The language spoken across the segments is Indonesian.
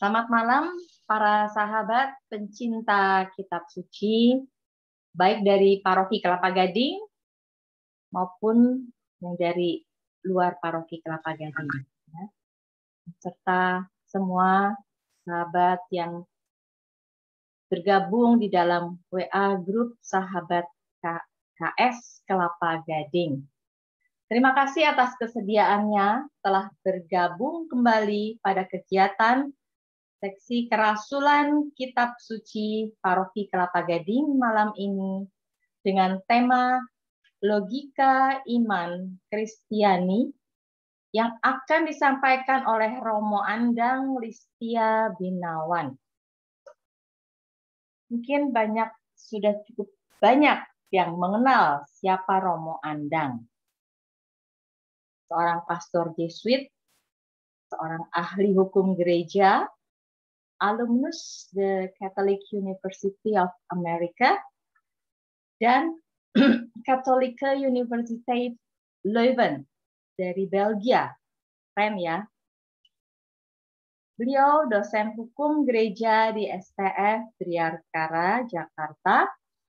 Selamat malam para sahabat pencinta kitab suci, baik dari Paroki Kelapa Gading maupun yang dari luar Paroki Kelapa Gading. Serta semua sahabat yang bergabung di dalam WA Grup Sahabat KS Kelapa Gading. Terima kasih atas kesediaannya telah bergabung kembali pada kegiatan Seksi Kerasulan Kitab Suci Paroki Kelapa Gading malam ini dengan tema Logika Iman Kristiani yang akan disampaikan oleh Romo Andang Listia Binawan. Mungkin sudah cukup banyak yang mengenal siapa Romo Andang. Seorang pastor Jesuit, seorang ahli hukum gereja, alumnus The Catholic University of America, dan Katholieke Universiteit Leuven dari Belgia. Keren ya. Beliau dosen hukum gereja di STF Triarkara, Jakarta,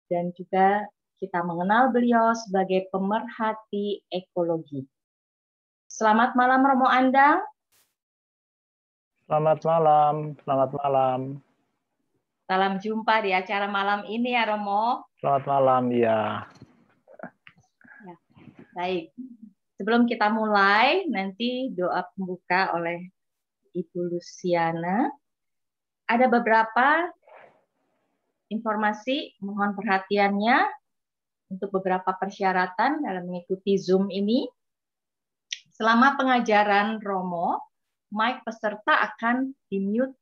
dan juga kita mengenal beliau sebagai pemerhati ekologi. Selamat malam Romo Andang. Selamat malam, selamat malam. Salam jumpa di acara malam ini ya Romo. Selamat malam, ya. Baik, sebelum kita mulai, nanti doa pembuka oleh Ibu Luciana. Ada beberapa informasi, mohon perhatiannya untuk beberapa persyaratan dalam mengikuti Zoom ini. Selama pengajaran Romo, mic peserta akan di-mute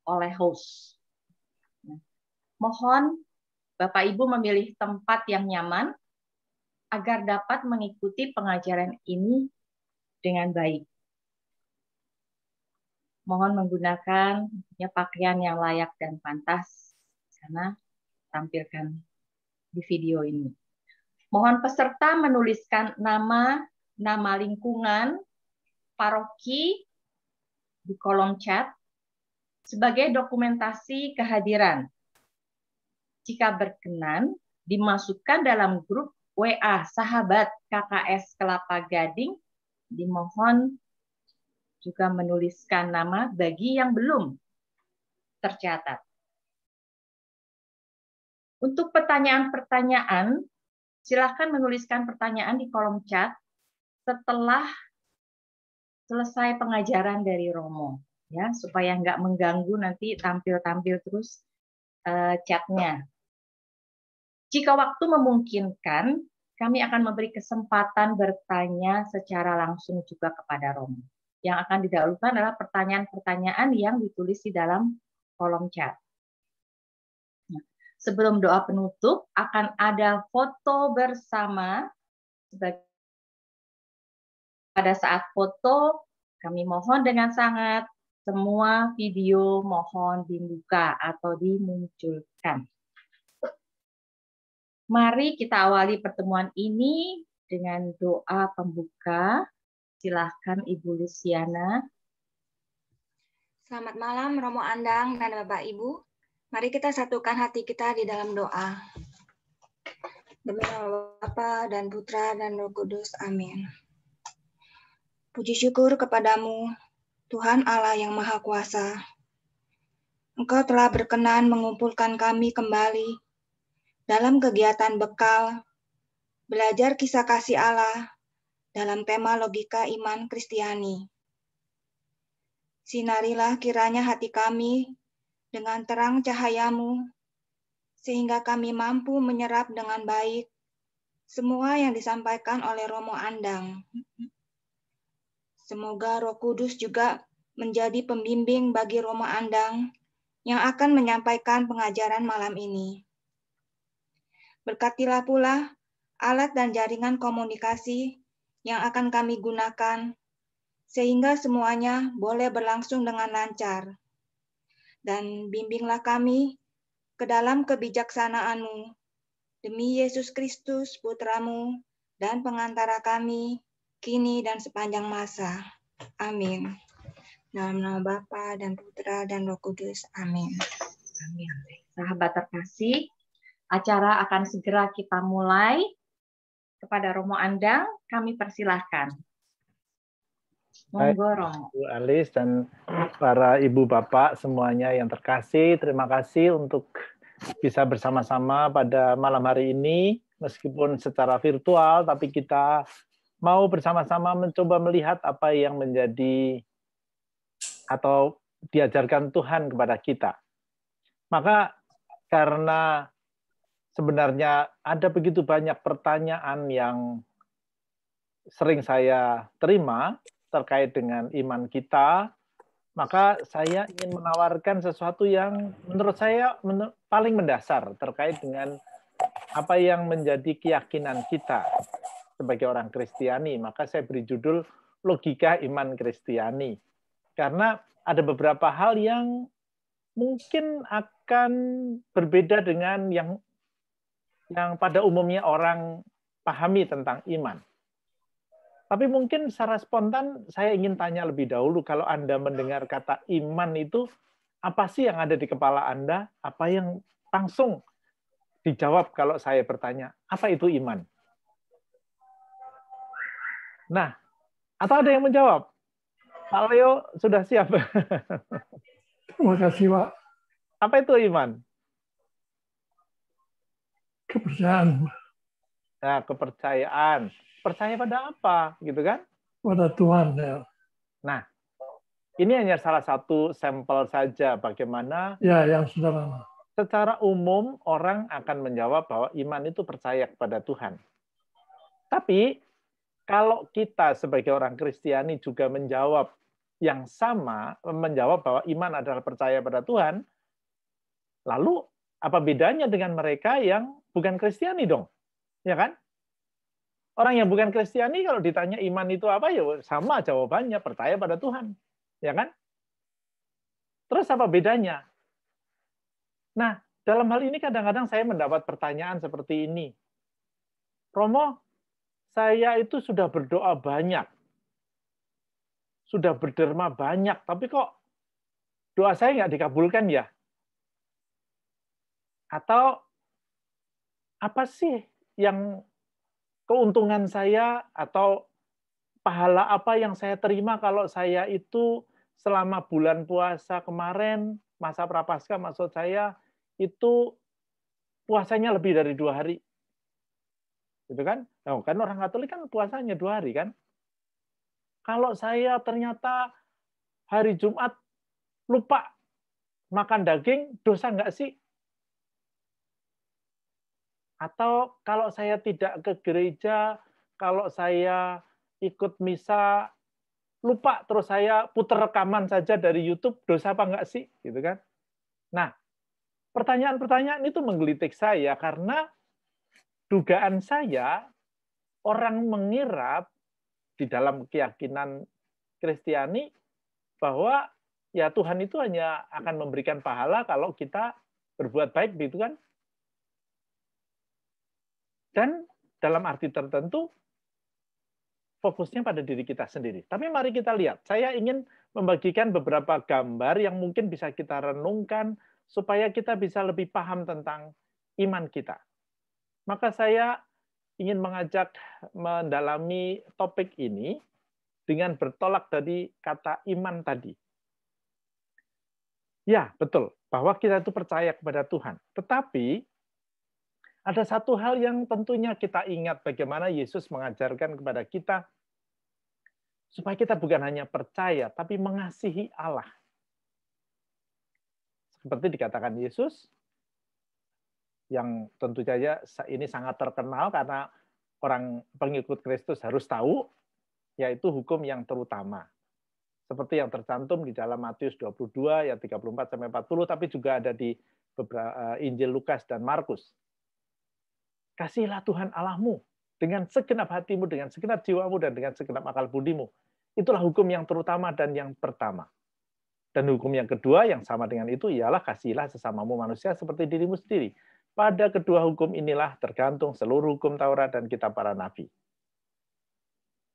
oleh host. Mohon Bapak Ibu memilih tempat yang nyaman agar dapat mengikuti pengajaran ini dengan baik. Mohon menggunakan pakaian yang layak dan pantas karena tampilkan di video ini. Mohon peserta menuliskan nama lingkungan, paroki di kolom chat sebagai dokumentasi kehadiran. Jika berkenan, dimasukkan dalam grup WA Sahabat KKS Kelapa Gading, dimohon juga menuliskan nama bagi yang belum tercatat. Untuk pertanyaan-pertanyaan, silakan menuliskan pertanyaan di kolom chat setelah selesai pengajaran dari Romo, ya, supaya nggak mengganggu nanti tampil terus chatnya. Jika waktu memungkinkan, kami akan memberi kesempatan bertanya secara langsung juga kepada Romo. Yang akan didahulukan adalah pertanyaan-pertanyaan yang ditulis di dalam kolom chat. Nah, sebelum doa penutup, akan ada foto bersama. Pada saat foto, kami mohon dengan sangat semua video mohon dibuka atau dimunculkan. Mari kita awali pertemuan ini dengan doa pembuka. Silahkan Ibu Luciana. Selamat malam Romo Andang dan Bapak Ibu. Mari kita satukan hati kita di dalam doa. Demi nama Bapa dan Putra dan Roh Kudus. Amin. Puji syukur kepadamu, Tuhan Allah yang Maha Kuasa. Engkau telah berkenan mengumpulkan kami kembali dalam kegiatan bekal, belajar kisah kasih Allah dalam tema logika iman Kristiani. Sinarilah kiranya hati kami dengan terang cahayamu, sehingga kami mampu menyerap dengan baik semua yang disampaikan oleh Romo Andang. Semoga Roh Kudus juga menjadi pembimbing bagi Romo Andang yang akan menyampaikan pengajaran malam ini. Berkatilah pula alat dan jaringan komunikasi yang akan kami gunakan, sehingga semuanya boleh berlangsung dengan lancar. Dan bimbinglah kami ke dalam kebijaksanaan-Mu, demi Yesus Kristus, Putra-Mu, dan pengantara kami, kini dan sepanjang masa. Amin. Dalam nama Bapa dan Putra dan Roh Kudus. Amin. Amin. Sahabat terkasih, acara akan segera kita mulai. Kepada Romo Andang, kami persilahkan. Monggo, Romo. Bu Alis dan para ibu bapak semuanya yang terkasih, terima kasih untuk bisa bersama-sama pada malam hari ini, meskipun secara virtual, tapi kita mau bersama-sama mencoba melihat apa yang menjadi atau diajarkan Tuhan kepada kita. Maka karena sebenarnya ada begitu banyak pertanyaan yang sering saya terima terkait dengan iman kita, maka saya ingin menawarkan sesuatu yang menurut saya paling mendasar terkait dengan apa yang menjadi keyakinan kita sebagai orang Kristiani. Maka saya beri judul Logika Iman Kristiani. Karena ada beberapa hal yang mungkin akan berbeda dengan yang pada umumnya orang pahami tentang iman. Tapi mungkin secara spontan saya ingin tanya lebih dahulu, kalau Anda mendengar kata iman itu, apa sih yang ada di kepala Anda? Apa yang langsung dijawab kalau saya bertanya, apa itu iman? Nah, atau ada yang menjawab? Pak Leo sudah siap? Terima kasih, Pak. Apa itu iman? Kepercayaan. Nah, kepercayaan. Percaya pada apa, gitu kan? Pada Tuhan, ya. Nah, ini hanya salah satu sampel saja bagaimana Ya, yang sederhana. secara umum orang akan menjawab bahwa iman itu percaya kepada Tuhan. Tapi kalau kita sebagai orang Kristiani juga menjawab yang sama, menjawab bahwa iman adalah percaya pada Tuhan, lalu apa bedanya dengan mereka yang bukan Kristiani dong? Ya kan? Orang yang bukan Kristiani kalau ditanya iman itu apa, ya sama jawabannya, percaya pada Tuhan. Ya kan? Terus apa bedanya? Nah, dalam hal ini kadang-kadang saya mendapat pertanyaan seperti ini. Romo, saya itu sudah berdoa banyak. Sudah berderma banyak, tapi kok doa saya nggak dikabulkan ya? Atau apa sih yang keuntungan saya atau pahala apa yang saya terima kalau saya itu selama bulan puasa kemarin, masa Prapaskah maksud saya, itu puasanya lebih dari 2 hari. Gitu kan? Nah, kan orang Katolik kan puasanya 2 hari kan? Kalau saya ternyata hari Jumat lupa makan daging, dosa nggak sih? Atau kalau saya tidak ke gereja, kalau saya ikut misa, lupa terus saya putar rekaman saja dari YouTube, dosa apa enggak sih? Gitu kan? Nah, pertanyaan-pertanyaan itu menggelitik saya karena dugaan saya orang mengira di dalam keyakinan Kristiani bahwa ya Tuhan itu hanya akan memberikan pahala kalau kita berbuat baik, gitu kan? Dan dalam arti tertentu, fokusnya pada diri kita sendiri. Tapi mari kita lihat, saya ingin membagikan beberapa gambar yang mungkin bisa kita renungkan supaya kita bisa lebih paham tentang iman kita. Maka saya ingin mengajak mendalami topik ini dengan bertolak dari kata iman tadi. Ya, betul, bahwa kita itu percaya kepada Tuhan. Tetapi ada satu hal yang tentunya kita ingat bagaimana Yesus mengajarkan kepada kita supaya kita bukan hanya percaya, tapi mengasihi Allah. Seperti dikatakan Yesus, yang tentu saja ini sangat terkenal karena orang pengikut Kristus harus tahu, yaitu hukum yang terutama. Seperti yang tercantum di dalam Matius 22, ayat 34-40, tapi juga ada di beberapa Injil Lukas dan Markus. Kasihilah Tuhan Allahmu dengan segenap hatimu, dengan segenap jiwamu, dan dengan segenap akal budimu. Itulah hukum yang terutama dan yang pertama. Dan hukum yang kedua yang sama dengan itu ialah kasihilah sesamamu manusia seperti dirimu sendiri. Pada kedua hukum inilah tergantung seluruh hukum Taurat dan kitab para nabi.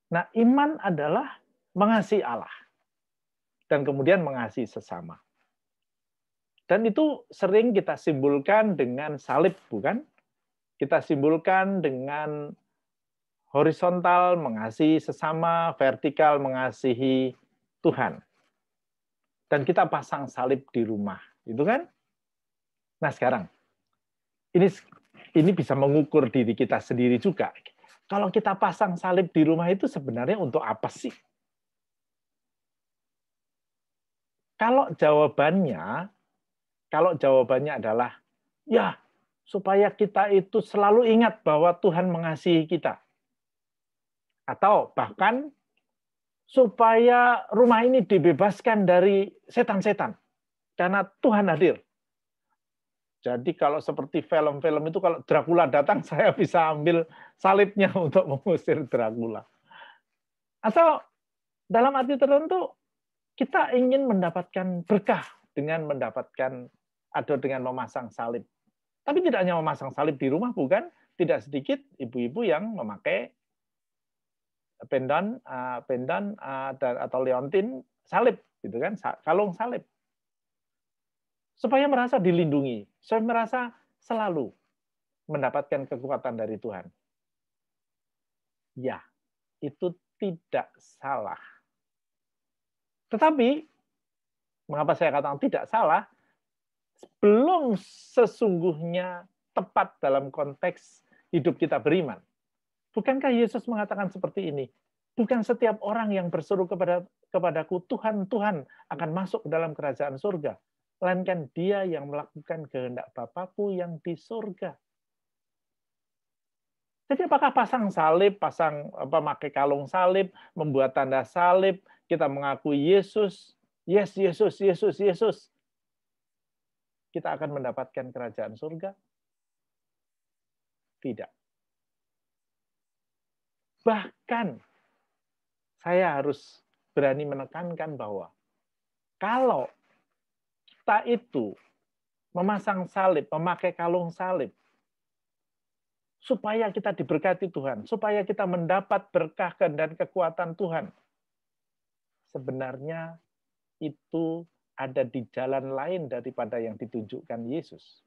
Nah, iman adalah mengasihi Allah. dan kemudian mengasihi sesama. Dan itu sering kita simbolkan dengan salib, bukan? Kita simbolkan dengan horizontal mengasihi sesama, vertikal mengasihi Tuhan. Dan kita pasang salib di rumah, itu kan? Nah sekarang, ini bisa mengukur diri kita sendiri juga. Kalau kita pasang salib di rumah itu sebenarnya untuk apa sih? Kalau jawabannya adalah, ya, supaya kita itu selalu ingat bahwa Tuhan mengasihi kita. Atau bahkan, supaya rumah ini dibebaskan dari setan-setan. Karena Tuhan hadir. Jadi kalau seperti film-film itu, kalau Dracula datang, saya bisa ambil salibnya untuk mengusir Dracula. Atau dalam arti tertentu, kita ingin mendapatkan berkah dengan memasang salib. Tapi tidak hanya memasang salib di rumah, bukan? Tidak sedikit ibu-ibu yang memakai pendan atau leontin salib, gitu kan? Kalung salib. Supaya merasa dilindungi, supaya merasa selalu mendapatkan kekuatan dari Tuhan. Ya, itu tidak salah. Tetapi, mengapa saya katakan tidak salah, belum sesungguhnya tepat dalam konteks hidup kita beriman. Bukankah Yesus mengatakan seperti ini? Bukan setiap orang yang berseru kepadaku, Tuhan, Tuhan, akan masuk ke dalam kerajaan surga. Melainkan dia yang melakukan kehendak Bapakku yang di surga. Jadi apakah pasang salib, pakai kalung salib, membuat tanda salib, kita mengakui Yesus, yes, Yesus, Yesus, Yesus, kita akan mendapatkan kerajaan surga? Tidak. Bahkan, saya harus berani menekankan bahwa kalau kita itu memasang salib, memakai kalung salib, supaya kita diberkati Tuhan, supaya kita mendapat berkah dan kekuatan Tuhan, sebenarnya itu ada di jalan lain daripada yang ditunjukkan Yesus.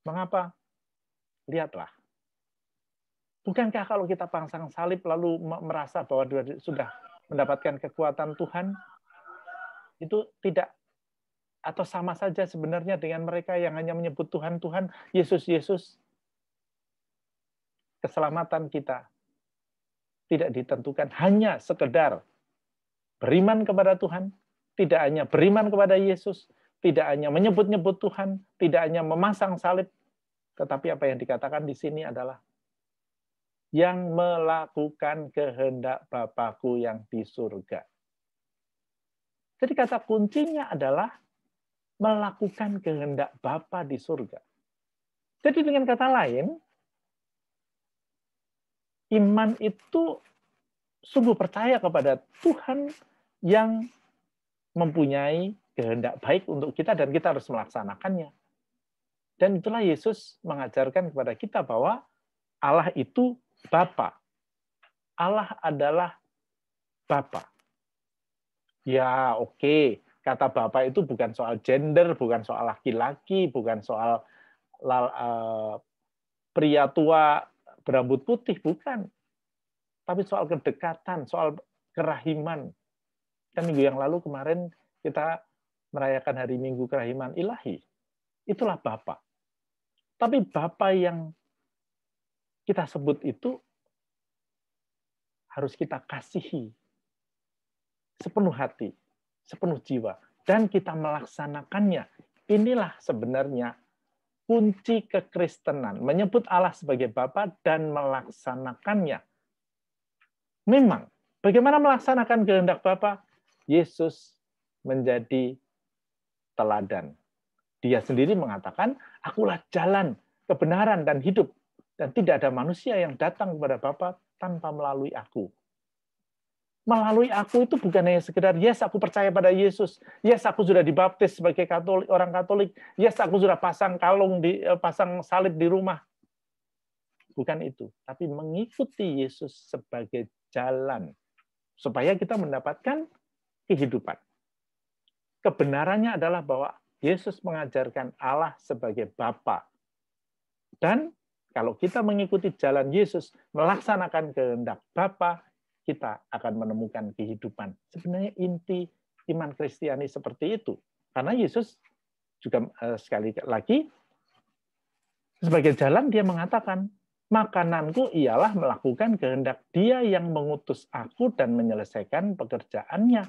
Mengapa? Lihatlah. Bukankah kalau kita pasang salib lalu merasa bahwa sudah mendapatkan kekuatan Tuhan, itu tidak atau sama saja sebenarnya dengan mereka yang hanya menyebut Tuhan, Tuhan, Yesus, Yesus. Keselamatan kita tidak ditentukan hanya sekedar beriman kepada Tuhan, tidak hanya beriman kepada Yesus, tidak hanya menyebut-nyebut Tuhan, tidak hanya memasang salib, tetapi apa yang dikatakan di sini adalah yang melakukan kehendak Bapakku yang di surga. Jadi kata kuncinya adalah melakukan kehendak Bapa di surga. Jadi dengan kata lain, iman itu sungguh percaya kepada Tuhan yang mempunyai kehendak baik untuk kita dan kita harus melaksanakannya. Dan itulah Yesus mengajarkan kepada kita bahwa Allah itu Bapa. Allah adalah Bapa. Ya, oke. Kata Bapa itu bukan soal gender, bukan soal laki-laki, bukan soal pria tua berambut putih, bukan. Tapi soal kedekatan, soal kerahiman. Kan minggu yang lalu kemarin kita merayakan hari Minggu Kerahiman Ilahi. Itulah Bapa. Tapi Bapa yang kita sebut itu harus kita kasihi sepenuh hati, sepenuh jiwa, dan kita melaksanakannya. Inilah sebenarnya kunci kekristenan, menyebut Allah sebagai Bapa dan melaksanakannya. Memang, bagaimana melaksanakan kehendak Bapa? Yesus menjadi teladan. Dia sendiri mengatakan, akulah jalan, kebenaran, dan hidup. Dan tidak ada manusia yang datang kepada Bapa tanpa melalui aku. Melalui aku itu bukan hanya sekedar, yes, aku percaya pada Yesus. Yes, aku sudah dibaptis sebagai Katolik, orang Katolik. Yes, aku sudah pasang salib di rumah. Bukan itu. Tapi mengikuti Yesus sebagai jalan. supaya kita mendapatkan kehidupan. Kebenarannya adalah bahwa Yesus mengajarkan Allah sebagai Bapa. Dan kalau kita mengikuti jalan Yesus, melaksanakan kehendak Bapa, kita akan menemukan kehidupan. Sebenarnya inti iman Kristiani seperti itu. Karena Yesus juga sekali lagi, sebagai jalan dia mengatakan, makananku ialah melakukan kehendak Dia yang mengutus aku dan menyelesaikan pekerjaannya.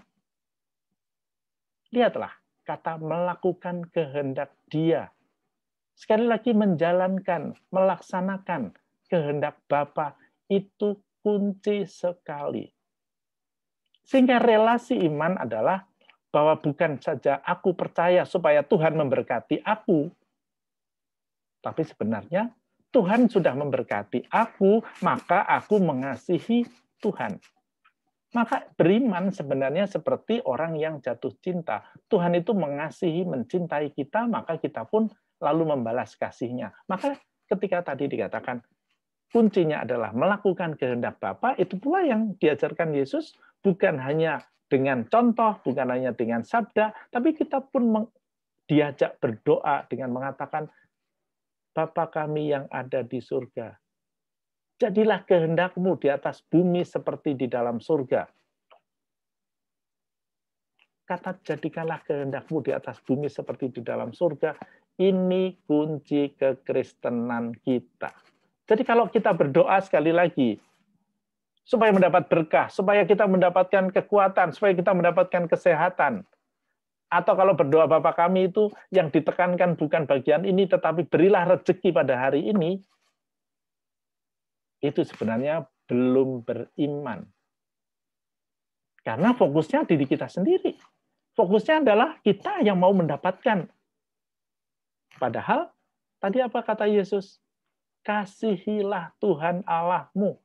Lihatlah, kata melakukan kehendak Dia. Sekali lagi menjalankan, melaksanakan kehendak Bapa itu kunci sekali. Sehingga relasi iman adalah bahwa bukan saja aku percaya supaya Tuhan memberkati aku, tapi sebenarnya Tuhan sudah memberkati aku, maka aku mengasihi Tuhan. Maka beriman sebenarnya seperti orang yang jatuh cinta. Tuhan itu mengasihi, mencintai kita, maka kita pun lalu membalas kasihnya. Maka ketika tadi dikatakan kuncinya adalah melakukan kehendak Bapa, itu pula yang diajarkan Yesus, bukan hanya dengan contoh, bukan hanya dengan sabda, tapi kita pun diajak berdoa dengan mengatakan, Bapa kami yang ada di surga, jadilah kehendak-Mu di atas bumi seperti di dalam surga. Kata jadikanlah kehendak-Mu di atas bumi seperti di dalam surga, ini kunci kekristenan kita. Jadi kalau kita berdoa sekali lagi, supaya mendapat berkah, supaya kita mendapatkan kekuatan, supaya kita mendapatkan kesehatan, atau kalau berdoa Bapa kami itu yang ditekankan bukan bagian ini, tetapi berilah rezeki pada hari ini, itu sebenarnya belum beriman. Karena fokusnya diri kita sendiri. Fokusnya adalah kita yang mau mendapatkan. Padahal, tadi apa kata Yesus? Kasihilah Tuhan Allahmu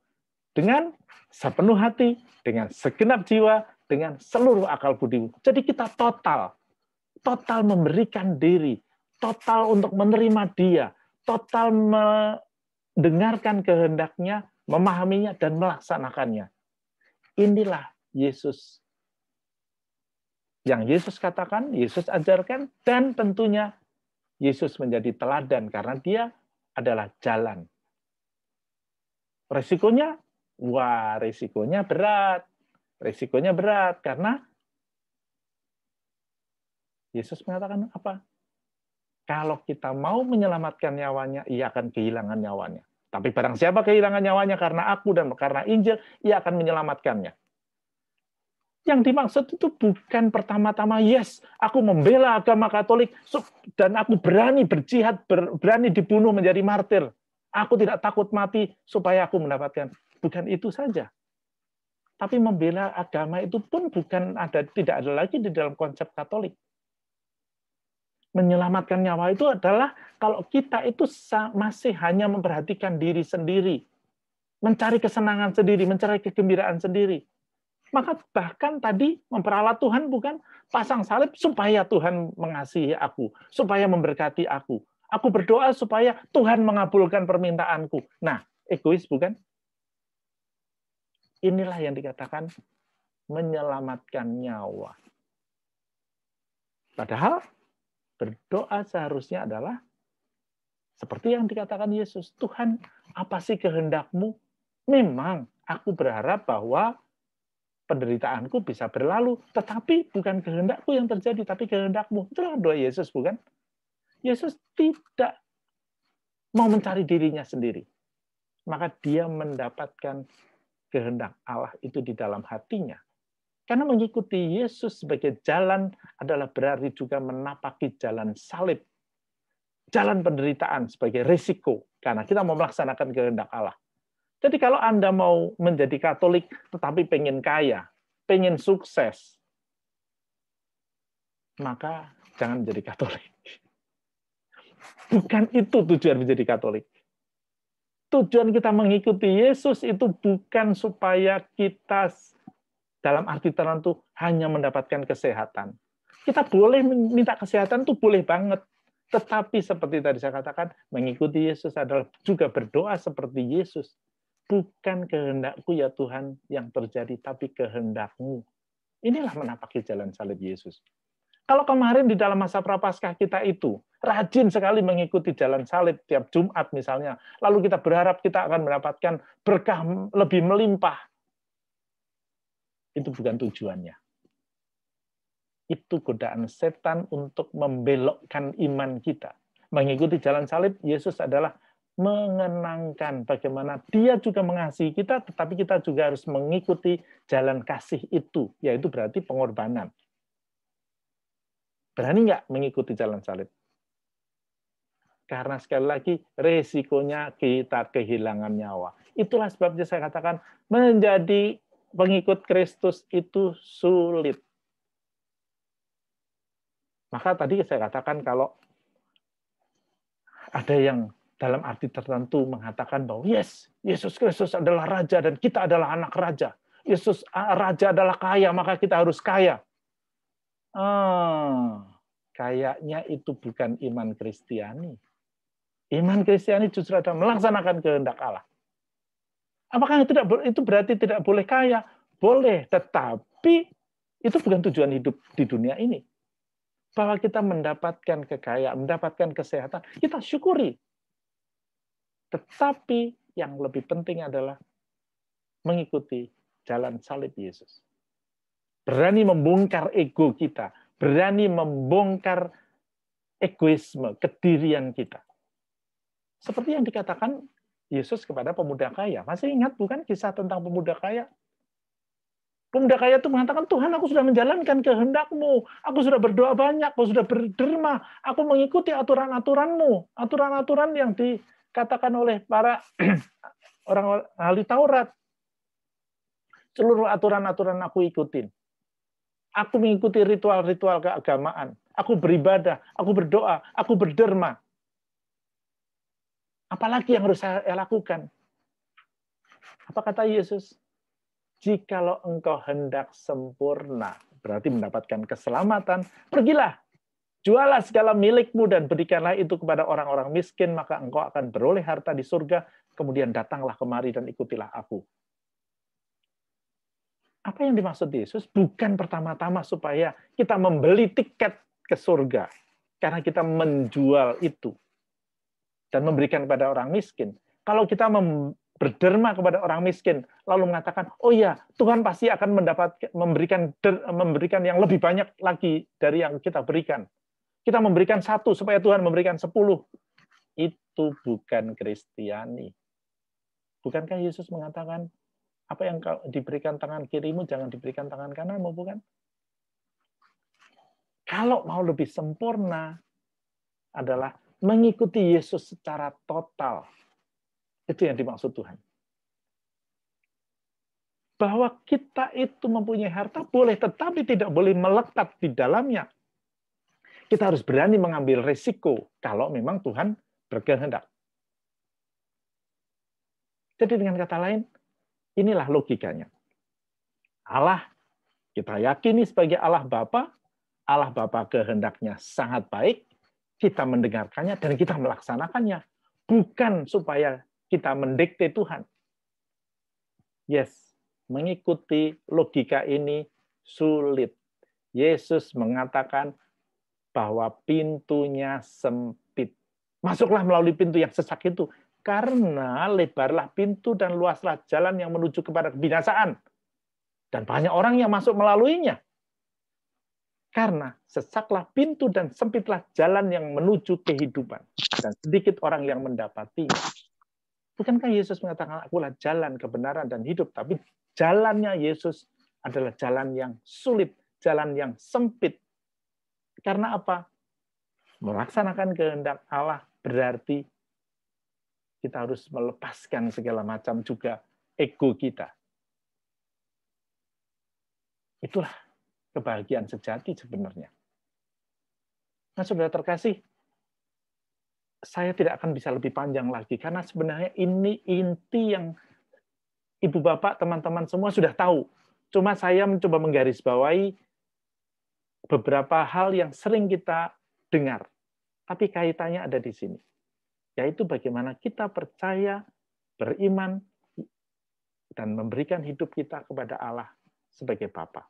dengan sepenuh hati, dengan segenap jiwa, dengan seluruh akal budimu. Jadi kita total memberikan diri, total untuk menerima Dia, total mendengarkan kehendaknya, memahaminya, dan melaksanakannya. Inilah Yesus. Yang Yesus katakan, Yesus ajarkan, dan tentunya Yesus menjadi teladan karena Dia adalah jalan. Resikonya, resikonya berat. Resikonya berat karena Yesus mengatakan apa? Kalau kita mau menyelamatkan nyawanya, ia akan kehilangan nyawanya. Tapi barang siapa kehilangan nyawanya karena aku dan karena Injil, ia akan menyelamatkannya. Yang dimaksud itu bukan pertama-tama, yes, aku membela agama Katolik dan aku berani berjihad, berani dibunuh menjadi martir. Aku tidak takut mati supaya aku mendapatkan. Bukan itu saja. Tapi membela agama itu pun tidak ada lagi di dalam konsep Katolik. Menyelamatkan nyawa itu adalah kalau kita itu masih hanya memperhatikan diri sendiri, mencari kesenangan sendiri, mencari kegembiraan sendiri. Maka bahkan tadi memperalat Tuhan bukan pasang salib supaya Tuhan mengasihi aku, supaya memberkati aku. Aku berdoa supaya Tuhan mengabulkan permintaanku. Nah, egois bukan? Inilah yang dikatakan menyelamatkan nyawa. Padahal berdoa seharusnya adalah seperti yang dikatakan Yesus, Tuhan, apa sih kehendak-Mu? Memang aku berharap bahwa penderitaanku bisa berlalu, tetapi bukan kehendak-Ku yang terjadi, tapi kehendak-Mu. Itulah doa Yesus, bukan? Yesus tidak mau mencari dirinya sendiri. Maka dia mendapatkan kehendak Allah itu di dalam hatinya. Karena mengikuti Yesus sebagai jalan adalah berarti juga menapaki jalan salib. Jalan penderitaan sebagai risiko. Karena kita mau melaksanakan kehendak Allah. Jadi kalau Anda mau menjadi Katolik tetapi pengen kaya, pengen sukses, maka jangan menjadi Katolik. Bukan itu tujuan menjadi Katolik. Tujuan kita mengikuti Yesus itu bukan supaya kita dalam arti tertentu hanya mendapatkan kesehatan. Kita boleh minta kesehatan itu boleh banget. Tetapi seperti tadi saya katakan, mengikuti Yesus adalah juga berdoa seperti Yesus. bukan kehendakku ya Tuhan yang terjadi, tapi kehendak-Mu. Inilah menapaki jalan salib Yesus. Kalau kemarin di dalam masa Prapaskah kita itu rajin sekali mengikuti jalan salib tiap Jumat misalnya, lalu kita berharap kita akan mendapatkan berkah lebih melimpah. Itu bukan tujuannya. Itu godaan setan untuk membelokkan iman kita. Mengikuti jalan salib Yesus adalah mengenangkan bagaimana Dia juga mengasihi kita, tetapi kita juga harus mengikuti jalan kasih itu, yaitu berarti pengorbanan. Berani nggak mengikuti jalan salib? Karena sekali lagi, resikonya kita kehilangan nyawa. Itulah sebabnya saya katakan, menjadi pengikut Kristus itu sulit. Maka tadi saya katakan kalau ada yang dalam arti tertentu mengatakan bahwa yes, Yesus Kristus adalah Raja dan kita adalah anak Raja. Yesus Raja adalah kaya, maka kita harus kaya. Kayaknya itu bukan iman Kristiani. Iman Kristiani justru adalah melaksanakan kehendak Allah. Apakah itu berarti tidak boleh kaya? Boleh, tetapi itu bukan tujuan hidup di dunia ini. Bahwa kita mendapatkan kekayaan, mendapatkan kesehatan, kita syukuri. Tetapi yang lebih penting adalah mengikuti jalan salib Yesus. Berani membongkar ego kita, berani membongkar egoisme, kedirian kita. Seperti yang dikatakan Yesus kepada pemuda kaya. Masih ingat bukan kisah tentang pemuda kaya? Pemuda kaya itu mengatakan, Tuhan, aku sudah menjalankan kehendak-Mu. Aku sudah berdoa banyak, aku sudah berderma. Aku mengikuti aturan-aturan-Mu. Aturan-aturan yang dikatakan oleh para orang ahli Taurat. Seluruh aturan-aturan aku ikutin. Aku mengikuti ritual-ritual keagamaan. Aku beribadah, aku berdoa, aku berderma. Apalagi yang harus saya lakukan? Apa kata Yesus? Jikalau engkau hendak sempurna, berarti mendapatkan keselamatan, pergilah, jualah segala milikmu dan berikanlah itu kepada orang-orang miskin, maka engkau akan beroleh harta di surga, kemudian datanglah kemari dan ikutilah aku. Apa yang dimaksud Yesus? Bukan pertama-tama supaya kita membeli tiket ke surga, karena kita menjual itu dan memberikan kepada orang miskin. Kalau kita berderma kepada orang miskin, lalu mengatakan, oh ya, Tuhan pasti akan memberikan yang lebih banyak lagi dari yang kita berikan. Kita memberikan 1 supaya Tuhan memberikan 10. Itu bukan Kristiani. Bukankah Yesus mengatakan, apa yang diberikan tangan kirimu, jangan diberikan tangan kananmu, bukan? Kalau mau lebih sempurna, adalah mengikuti Yesus secara total. Itu yang dimaksud Tuhan. Bahwa kita itu mempunyai harta boleh, tetapi tidak boleh melekat di dalamnya. Kita harus berani mengambil risiko kalau memang Tuhan berkehendak. Jadi dengan kata lain, inilah logikanya. Allah kita yakini sebagai Allah Bapa kehendaknya sangat baik, kita mendengarkannya dan kita melaksanakannya. Bukan supaya kita mendikte Tuhan. Yes, mengikuti logika ini sulit. Yesus mengatakan bahwa pintunya sempit. Masuklah melalui pintu yang sesak itu. Karena lebarlah pintu dan luaslah jalan yang menuju kepada kebinasaan. Dan banyak orang yang masuk melaluinya. Karena sesaklah pintu dan sempitlah jalan yang menuju kehidupan. Dan sedikit orang yang mendapatinya. Bukankah Yesus mengatakan, akulah jalan, kebenaran, dan hidup. Tapi jalannya Yesus adalah jalan yang sulit, jalan yang sempit. Karena apa? Melaksanakan kehendak Allah berarti kita harus melepaskan segala macam juga ego kita. Itulah kebahagiaan sejati sebenarnya. Nah, saudara terkasih, saya tidak akan bisa lebih panjang lagi, karena sebenarnya ini inti yang Ibu Bapak, teman-teman semua sudah tahu. Cuma saya mencoba menggarisbawahi beberapa hal yang sering kita dengar, tapi kaitannya ada di sini. Yaitu bagaimana kita percaya, beriman, dan memberikan hidup kita kepada Allah sebagai Bapa.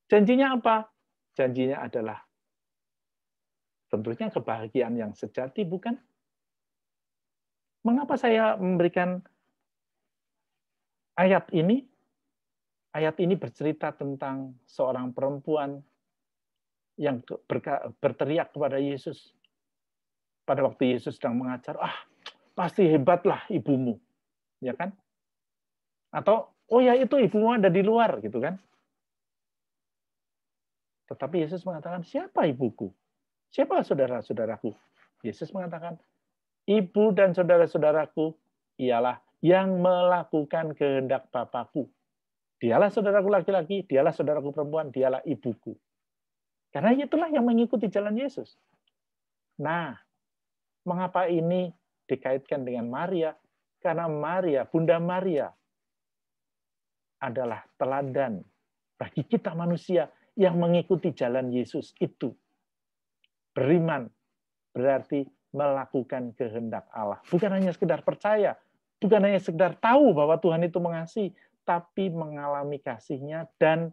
Janjinya apa? Janjinya adalah tentunya kebahagiaan yang sejati, bukan? Mengapa saya memberikan ayat ini? Ayat ini bercerita tentang seorang perempuan yang berteriak kepada Yesus. Pada waktu Yesus sedang mengajar, pasti hebatlah ibumu. Ya kan? Atau, oh ya itu ibumu ada di luar, gitu kan? Tetapi Yesus mengatakan, siapa ibuku? Siapa saudara-saudaraku? Yesus mengatakan, ibu dan saudara-saudaraku ialah yang melakukan kehendak Bapakku. Dialah saudaraku laki-laki, dialah saudaraku perempuan, dialah ibuku. Karena itulah yang mengikuti jalan Yesus. Nah, mengapa ini dikaitkan dengan Maria? Karena Maria, Bunda Maria, adalah teladan bagi kita manusia yang mengikuti jalan Yesus itu. Beriman berarti melakukan kehendak Allah. Bukan hanya sekedar percaya, bukan hanya sekedar tahu bahwa Tuhan itu mengasihi, tapi mengalami kasih-Nya dan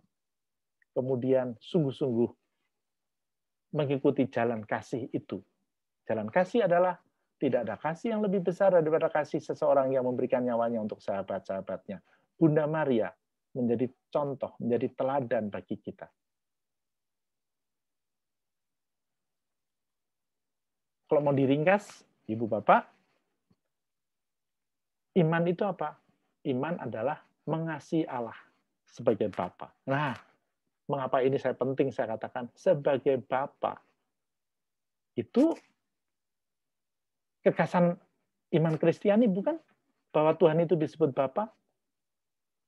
kemudian sungguh-sungguh mengikuti jalan kasih itu. Jalan kasih adalah tidak ada kasih yang lebih besar daripada kasih seseorang yang memberikan nyawanya untuk sahabat-sahabatnya. Bunda Maria menjadi contoh, menjadi teladan bagi kita. Kalau mau diringkas, Ibu Bapak, iman itu apa? Iman adalah mengasihi Allah sebagai Bapa. Nah, mengapa ini penting saya katakan sebagai Bapa? Itu kekasan iman Kristiani, bukan? Bahwa Tuhan itu disebut Bapa.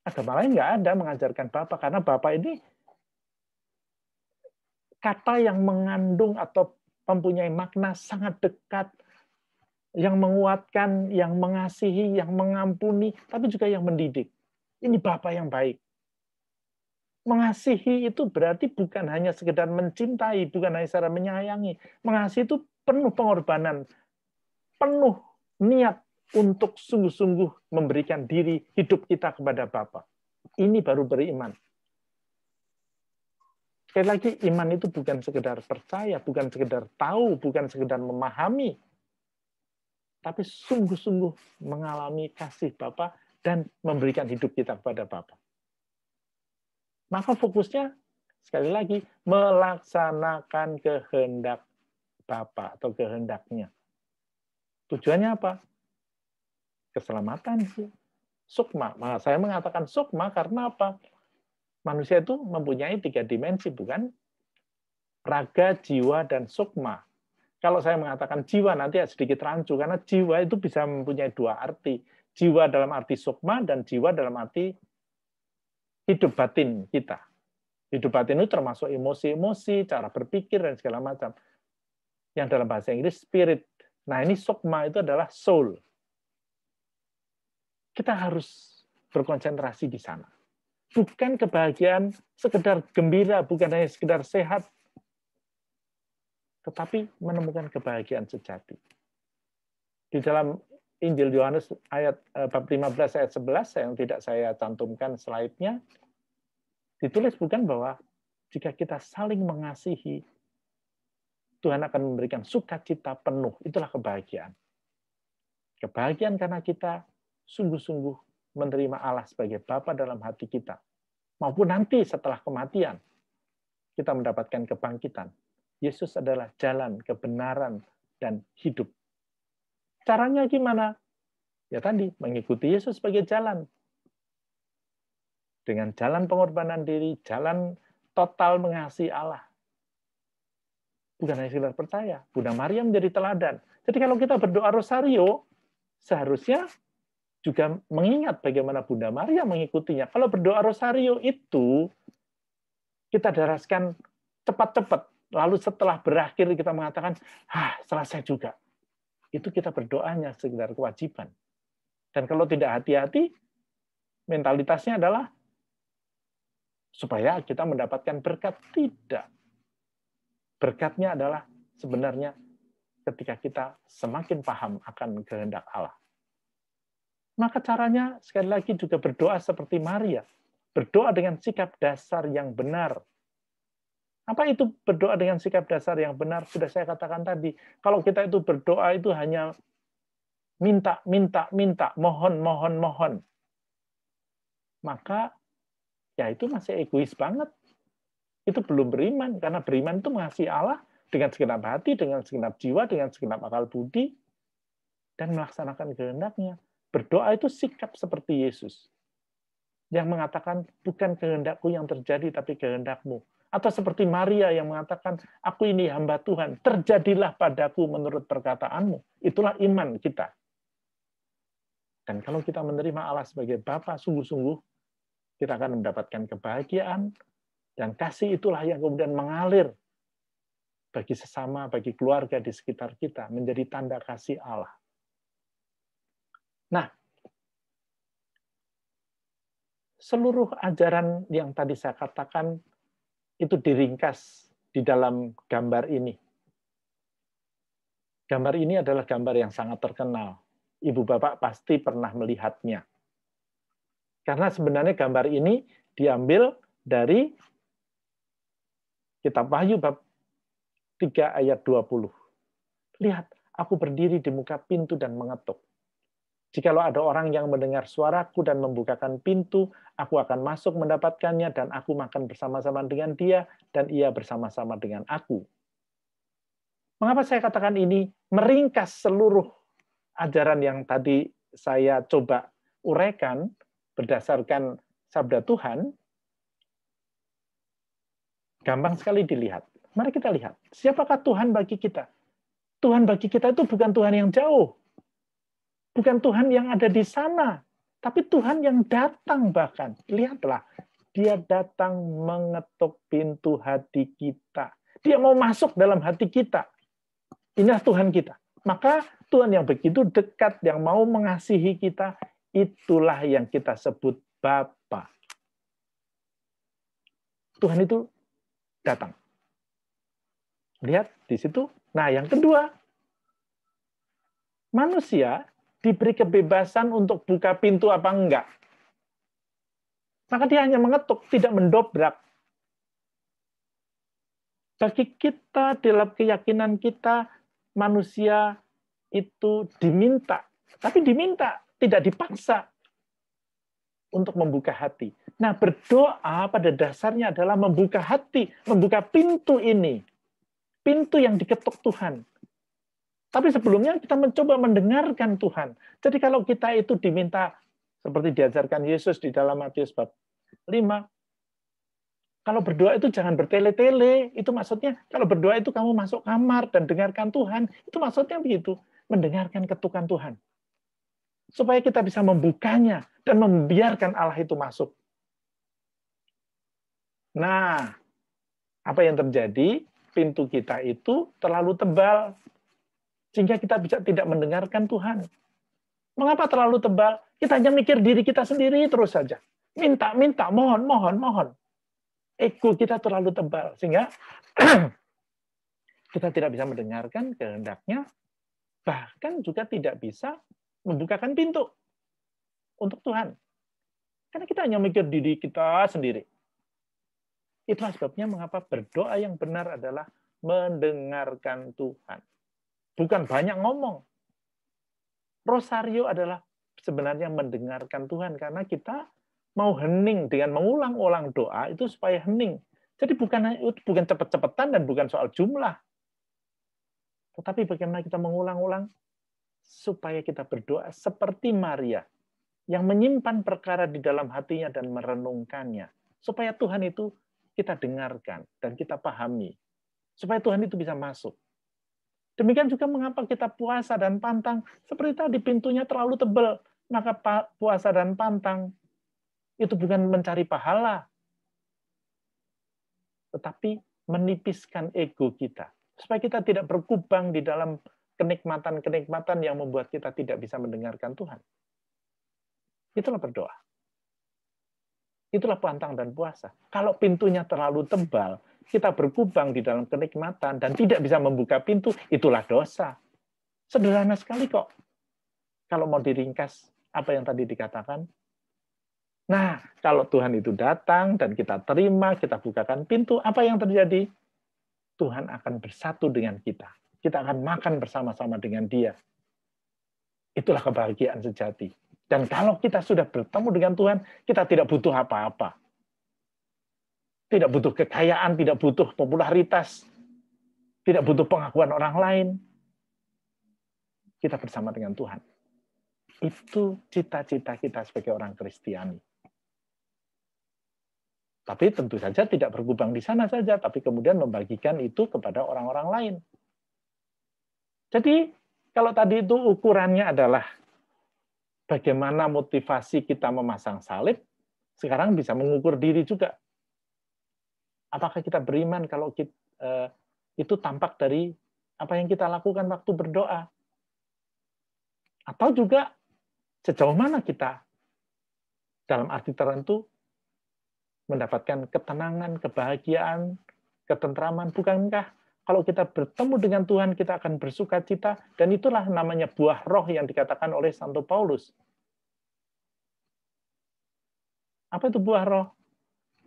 Agama lain nggak ada mengajarkan Bapa, karena Bapa ini kata yang mengandung atau mempunyai makna sangat dekat, yang menguatkan, yang mengasihi, yang mengampuni, tapi juga yang mendidik. Ini Bapa yang baik. Mengasihi itu berarti bukan hanya sekedar mencintai, bukan hanya sekedar menyayangi. Mengasihi itu penuh pengorbanan, penuh niat untuk sungguh-sungguh memberikan diri, hidup kita kepada Bapa. Ini baru beriman. Sekali lagi, iman itu bukan sekedar percaya, bukan sekedar tahu, bukan sekedar memahami, tapi sungguh-sungguh mengalami kasih Bapa dan memberikan hidup kita kepada Bapa. Maka fokusnya, sekali lagi, melaksanakan kehendak Bapa atau kehendaknya. Tujuannya apa? Keselamatan sih. Sukma. Nah, saya mengatakan sukma karena apa? Manusia itu mempunyai 3 dimensi, bukan? Raga, jiwa, dan sukma. Kalau saya mengatakan jiwa, nanti sedikit rancu, karena jiwa itu bisa mempunyai 2 arti. Jiwa dalam arti sukma, dan jiwa dalam arti hidup batin kita. Hidup batin itu termasuk emosi-emosi, cara berpikir, dan segala macam. Yang dalam bahasa Inggris, spirit. Nah, ini sukma itu adalah soul. Kita harus berkonsentrasi di sana. Bukan kebahagiaan sekedar gembira, bukan hanya sekedar sehat, tetapi menemukan kebahagiaan sejati. Di dalam Injil Yohanes ayat bab 15 ayat 11 yang tidak saya cantumkan slide-nya, ditulis bukan bahwa jika kita saling mengasihi, Tuhan akan memberikan sukacita penuh. Itulah kebahagiaan. Kebahagiaan karena kita sungguh-sungguh menerima Allah sebagai Bapa dalam hati kita. Maupun nanti setelah kematian, kita mendapatkan kebangkitan. Yesus adalah jalan, kebenaran, dan hidup. Caranya gimana? Ya tadi, mengikuti Yesus sebagai jalan. Dengan jalan pengorbanan diri, jalan total mengasihi Allah. Bukan hanya sekedar percaya. Bunda Maria menjadi teladan. Jadi kalau kita berdoa rosario, seharusnya juga mengingat bagaimana Bunda Maria mengikutinya. Kalau berdoa rosario itu, kita daraskan cepat-cepat. Lalu setelah berakhir kita mengatakan, selesai juga. Itu kita berdoanya sekedar kewajiban. Dan kalau tidak hati-hati, mentalitasnya adalah supaya kita mendapatkan berkat. Tidak. Berkatnya adalah sebenarnya ketika kita semakin paham akan kehendak Allah. Maka caranya sekali lagi juga berdoa seperti Maria. Berdoa dengan sikap dasar yang benar. Apa itu berdoa dengan sikap dasar yang benar? Sudah saya katakan tadi, kalau kita itu berdoa itu hanya minta, mohon. Maka ya itu masih egois banget. Itu belum beriman, karena beriman itu mengasihi Allah dengan segenap hati, dengan segenap jiwa, dengan segenap akal budi, dan melaksanakan kehendak-Nya. Berdoa itu sikap seperti Yesus, yang mengatakan, bukan kehendakku yang terjadi, tapi kehendak-Mu. Atau seperti Maria yang mengatakan, aku ini hamba Tuhan, terjadilah padaku menurut perkataanmu. Itulah iman kita. Dan kalau kita menerima Allah sebagai Bapa sungguh-sungguh, kita akan mendapatkan kebahagiaan, dan kasih itulah yang kemudian mengalir bagi sesama, bagi keluarga di sekitar kita, menjadi tanda kasih Allah. Nah, seluruh ajaran yang tadi saya katakan itu diringkas di dalam gambar ini. Gambar ini adalah gambar yang sangat terkenal. Ibu bapak pasti pernah melihatnya. Karena sebenarnya gambar ini diambil dari Kitab Wahyu bab 3 ayat 20. Lihat, aku berdiri di muka pintu dan mengetuk. Jikalau ada orang yang mendengar suaraku dan membukakan pintu, aku akan masuk mendapatkannya dan aku makan bersama-sama dengan dia dan ia bersama-sama dengan aku. Mengapa saya katakan ini meringkas seluruh ajaran yang tadi saya coba uraikan berdasarkan sabda Tuhan? Gampang sekali dilihat. Mari kita lihat, siapakah Tuhan bagi kita? Tuhan bagi kita itu bukan Tuhan yang jauh. Bukan Tuhan yang ada di sana, tapi Tuhan yang datang bahkan. Lihatlah, dia datang mengetuk pintu hati kita. Dia mau masuk dalam hati kita. Inilah Tuhan kita. Maka Tuhan yang begitu dekat, yang mau mengasihi kita, itulah yang kita sebut Bapa. Tuhan itu datang. Lihat di situ. Nah, yang kedua, manusia diberi kebebasan untuk buka pintu apa enggak. Maka dia hanya mengetuk, tidak mendobrak. Bagi kita, dalam keyakinan kita, manusia itu diminta. Tapi diminta, tidak dipaksa untuk membuka hati. Nah, berdoa pada dasarnya adalah membuka hati, membuka pintu ini. Pintu yang diketuk Tuhan. Tapi sebelumnya kita mencoba mendengarkan Tuhan. Jadi kalau kita itu diminta, seperti diajarkan Yesus di dalam Matius bab 5, kalau berdoa itu jangan bertele-tele. Itu maksudnya, kalau berdoa itu kamu masuk kamar dan dengarkan Tuhan. Itu maksudnya begitu, mendengarkan ketukan Tuhan. Supaya kita bisa membukanya dan membiarkan Allah itu masuk. Nah, apa yang terjadi? Pintu kita itu terlalu tebal. Sehingga kita bisa tidak mendengarkan Tuhan. Mengapa terlalu tebal? Kita hanya mikir diri kita sendiri terus saja. Minta, mohon. Ego kita terlalu tebal. Sehingga kita tidak bisa mendengarkan kehendaknya. Bahkan juga tidak bisa membukakan pintu untuk Tuhan. Karena kita hanya mikir diri kita sendiri. Itulah sebabnya mengapa berdoa yang benar adalah mendengarkan Tuhan. Bukan banyak ngomong. Rosario adalah sebenarnya mendengarkan Tuhan karena kita mau hening dengan mengulang-ulang doa itu supaya hening. Jadi bukan cepet-cepetan dan bukan soal jumlah. Tetapi bagaimana kita mengulang-ulang supaya kita berdoa seperti Maria yang menyimpan perkara di dalam hatinya dan merenungkannya. Supaya Tuhan itu kita dengarkan dan kita pahami. Supaya Tuhan itu bisa masuk. Demikian juga mengapa kita puasa dan pantang. Seperti tadi pintunya terlalu tebal. Maka puasa dan pantang itu bukan mencari pahala. Tetapi menipiskan ego kita. Supaya kita tidak berkubang di dalam kenikmatan-kenikmatan yang membuat kita tidak bisa mendengarkan Tuhan. Itulah berdoa. Itulah pantang dan puasa. Kalau pintunya terlalu tebal, kita berkubang di dalam kenikmatan dan tidak bisa membuka pintu, itulah dosa. Sederhana sekali kok. Kalau mau diringkas Apa yang tadi dikatakan? Nah, kalau Tuhan itu datang dan kita terima, kita bukakan pintu, apa yang terjadi? Tuhan akan bersatu dengan kita. Kita akan makan bersama-sama dengan Dia. Itulah kebahagiaan sejati. Dan kalau kita sudah bertemu dengan Tuhan, kita tidak butuh apa-apa. Tidak butuh kekayaan, tidak butuh popularitas, tidak butuh pengakuan orang lain. Kita bersama dengan Tuhan. Itu cita-cita kita sebagai orang Kristiani. Tapi tentu saja tidak berkubang di sana saja, tapi kemudian membagikan itu kepada orang-orang lain. Jadi, kalau tadi itu ukurannya adalah bagaimana motivasi kita memasang salib, sekarang bisa mengukur diri juga. Apakah kita beriman kalau kita, itu tampak dari apa yang kita lakukan waktu berdoa? Atau juga sejauh mana kita dalam arti tertentu mendapatkan ketenangan, kebahagiaan, ketentraman. Bukankah kalau kita bertemu dengan Tuhan, kita akan bersuka cita, dan itulah namanya buah roh yang dikatakan oleh Santo Paulus. Apa itu buah roh?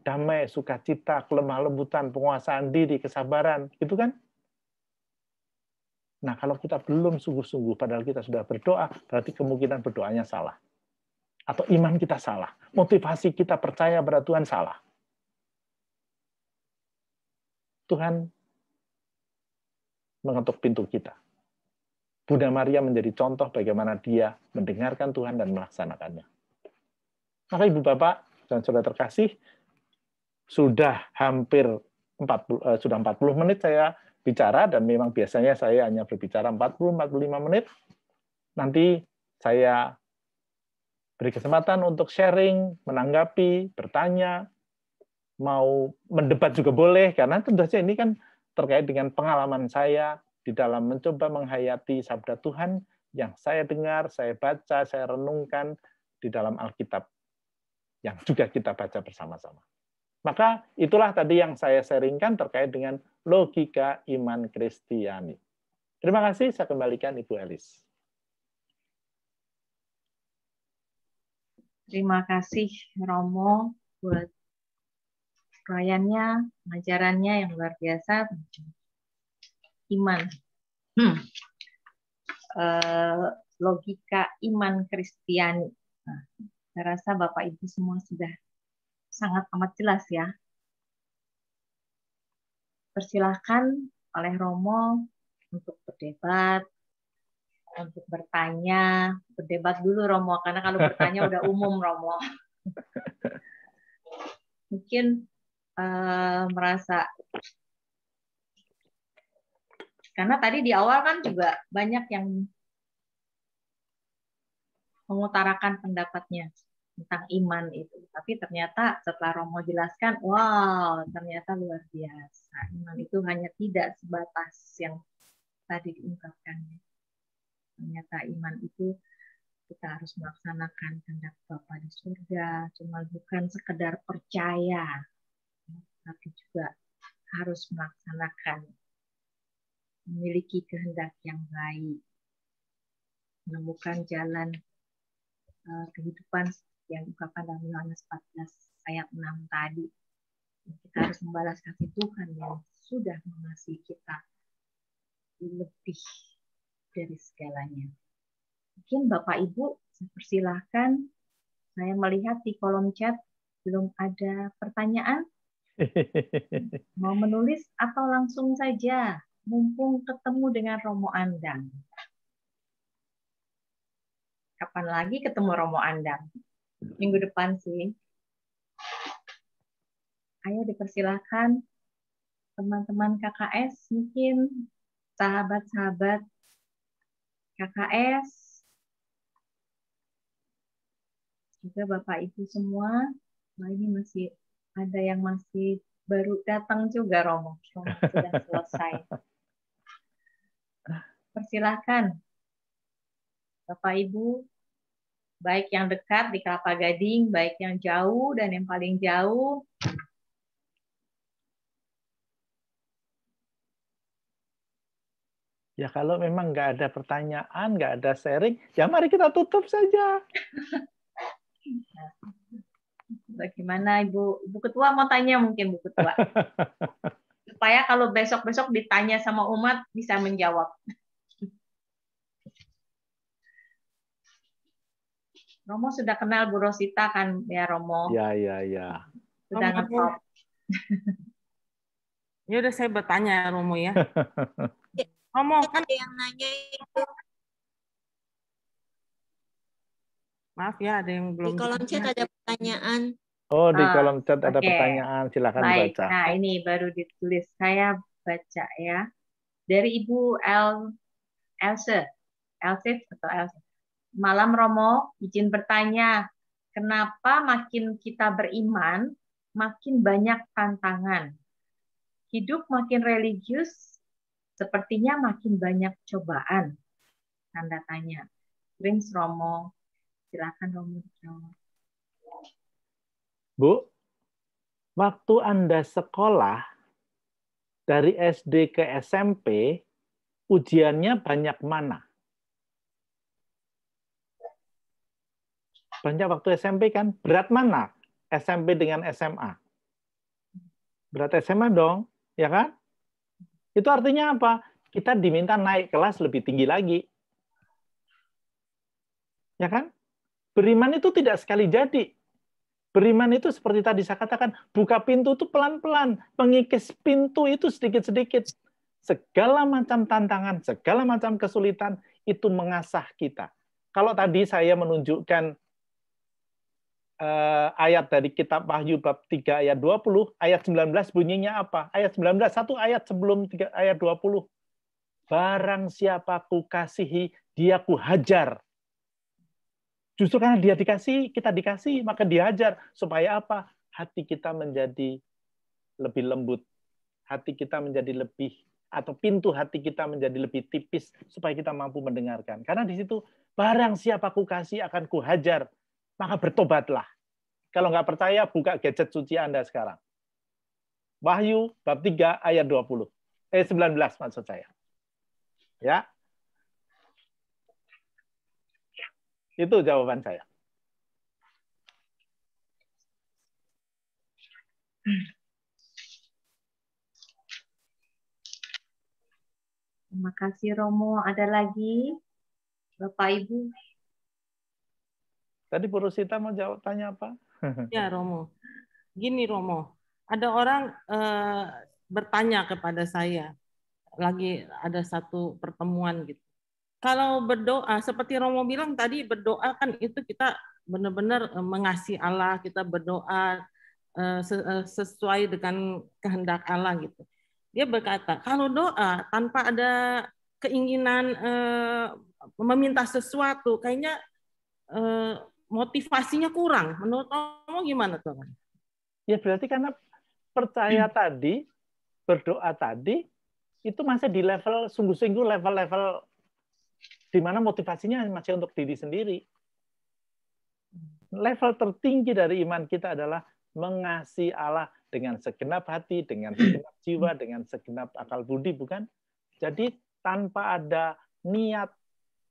Damai, sukacita, kelemah lembutan, penguasaan diri, kesabaran, gitu kan? Nah, kalau kita belum sungguh-sungguh, padahal kita sudah berdoa, berarti kemungkinan berdoanya salah. Atau iman kita salah. Motivasi kita percaya pada Tuhan salah. Tuhan mengetuk pintu kita. Bunda Maria menjadi contoh bagaimana dia mendengarkan Tuhan dan melaksanakannya. Maka Ibu Bapak dan Saudara terkasih, sudah hampir 40 menit saya bicara, dan memang biasanya saya hanya berbicara 40-45 menit. Nanti saya beri kesempatan untuk sharing, menanggapi, bertanya, mau mendebat juga boleh, karena tentu saja ini kan terkait dengan pengalaman saya di dalam mencoba menghayati sabda Tuhan yang saya dengar, saya baca, saya renungkan di dalam Alkitab yang juga kita baca bersama-sama. Maka itulah tadi yang saya sharingkan terkait dengan logika iman Kristiani. Terima kasih, saya kembalikan Ibu Elis. Terima kasih Romo buat uraiannya, pengajarannya yang luar biasa. Iman. Logika iman Kristiani. Nah, saya rasa Bapak Ibu semua sudah sangat amat jelas ya. Persilahkan oleh Romo untuk berdebat, untuk bertanya. Berdebat dulu Romo, karena kalau bertanya udah umum Romo. Mungkin merasa, karena tadi di awal kan juga banyak yang mengutarakan pendapatnya tentang iman itu. Tapi ternyata setelah Romo jelaskan, wow, ternyata luar biasa. Iman itu hanya tidak sebatas yang tadi diungkapkan. Ternyata iman itu kita harus melaksanakan kehendak Bapa di surga, cuma bukan sekedar percaya, tapi juga harus melaksanakan, memiliki kehendak yang baik, menemukan jalan kehidupan yang diungkapkan dalam Yohanes 14 ayat 6 tadi. Kita harus membalas kasih Tuhan yang sudah mengasihi kita lebih dari segalanya. Mungkin Bapak Ibu, saya persilahkan. Saya melihat di kolom chat belum ada pertanyaan. Mau menulis atau langsung saja, mumpung ketemu dengan Romo Andang. Kapan lagi ketemu Romo Andang? Minggu depan sih. Ayo dipersilahkan teman-teman KKS, mungkin sahabat-sahabat KKS, juga Bapak Ibu semua. Nah, ini masih ada yang masih baru datang juga Romo. Romo sudah selesai. Persilahkan Bapak Ibu, baik yang dekat di Kelapa Gading, baik yang jauh dan yang paling jauh. Ya kalau memang nggak ada pertanyaan, nggak ada sharing, ya mari kita tutup saja. Bagaimana Ibu Ketua mau tanya mungkin Bu Ketua? Supaya kalau besok-besok ditanya sama umat bisa menjawab. Romo sudah kenal Bu Rosita kan ya Romo? Ya. Sudah ngetop. Ya udah saya bertanya Romo ya. Romo kan Ada yang nanya itu maaf ya ada yang di belum kolom chat ada pertanyaan. Oh, di kolom chat ada Oke. pertanyaan, silakan Baik, dibaca. nah ini baru ditulis. Saya baca ya. Dari Ibu Else atau Else. Malam Romo, izin bertanya, kenapa makin kita beriman, makin banyak tantangan? Hidup makin religius, sepertinya makin banyak cobaan. Tanda tanya. Prince Romo, silakan Romo. Bu, waktu Anda sekolah dari SD ke SMP, ujiannya banyak mana? Banyak waktu SMP kan? Berat mana? SMP dengan SMA? Berat SMA dong, ya kan? Itu artinya apa? Kita diminta naik kelas lebih tinggi lagi. Ya kan? Beriman itu tidak sekali jadi. Beriman itu seperti tadi saya katakan, buka pintu itu pelan-pelan, mengikis pintu itu sedikit-sedikit. Segala macam tantangan, segala macam kesulitan itu mengasah kita. Kalau tadi saya menunjukkan ayat dari kitab Wahyu bab 3 ayat 20, ayat 19 bunyinya apa? Ayat 19, satu ayat sebelum ayat 20. Barang siapa ku kasihi, dia ku hajar. Justru karena dia dikasih, kita dikasih, maka dihajar. Supaya apa? Hati kita menjadi lebih lembut. Hati kita menjadi lebih, atau pintu hati kita menjadi lebih tipis, supaya kita mampu mendengarkan. Karena di situ, barang siapa ku kasih akan ku hajar, maka bertobatlah. Kalau nggak percaya, buka gadget suci Anda sekarang. Wahyu, bab 3, ayat 20. 19 maksud saya. Ya. Itu jawaban saya. Terima kasih Romo. Ada lagi Bapak Ibu? Tadi Bu Rosita mau jawab tanya apa? ya Romo. Gini Romo, ada orang bertanya kepada saya, lagi ada satu pertemuan gitu. Kalau berdoa, seperti Romo bilang tadi, berdoa kan itu kita benar-benar mengasihi Allah, kita berdoa sesuai dengan kehendak Allah gitu. Dia berkata, kalau doa tanpa ada keinginan meminta sesuatu, kayaknya motivasinya kurang. Menurut Romo gimana tuh? Ya berarti karena percaya tadi, berdoa tadi, itu masih di level sungguh-sungguh level-level di mana motivasinya masih untuk diri sendiri. Level tertinggi dari iman kita adalah mengasihi Allah dengan segenap hati, dengan segenap jiwa, dengan segenap akal budi, bukan? Jadi tanpa ada niat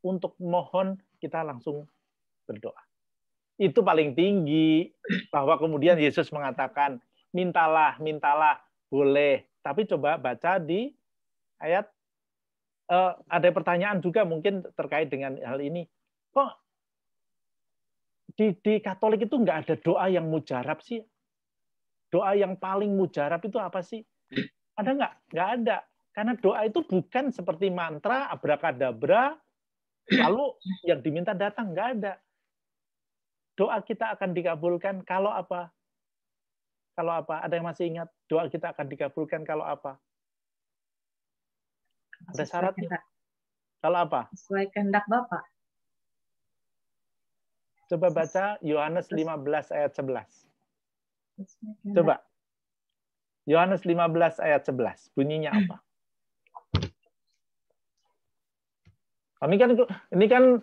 untuk mohon, kita langsung berdoa. Itu paling tinggi, bahwa kemudian Yesus mengatakan, mintalah, mintalah, boleh. Tapi coba baca di ayat, ada pertanyaan juga mungkin terkait dengan hal ini. Kok di Katolik itu nggak ada doa yang mujarab sih? Doa yang paling mujarab itu apa sih? Ada nggak? Nggak ada. Karena doa itu bukan seperti mantra, abrakadabra, lalu yang diminta datang. Nggak ada. Doa kita akan dikabulkan kalau apa? Kalau apa? Ada yang masih ingat? Doa kita akan dikabulkan kalau apa? Ada syaratnya. Kalau apa? Sesuai kehendak Bapak. Coba baca Yohanes 15 ayat 11. Coba. Yohanes 15 ayat 11. Bunyinya apa? Ini kan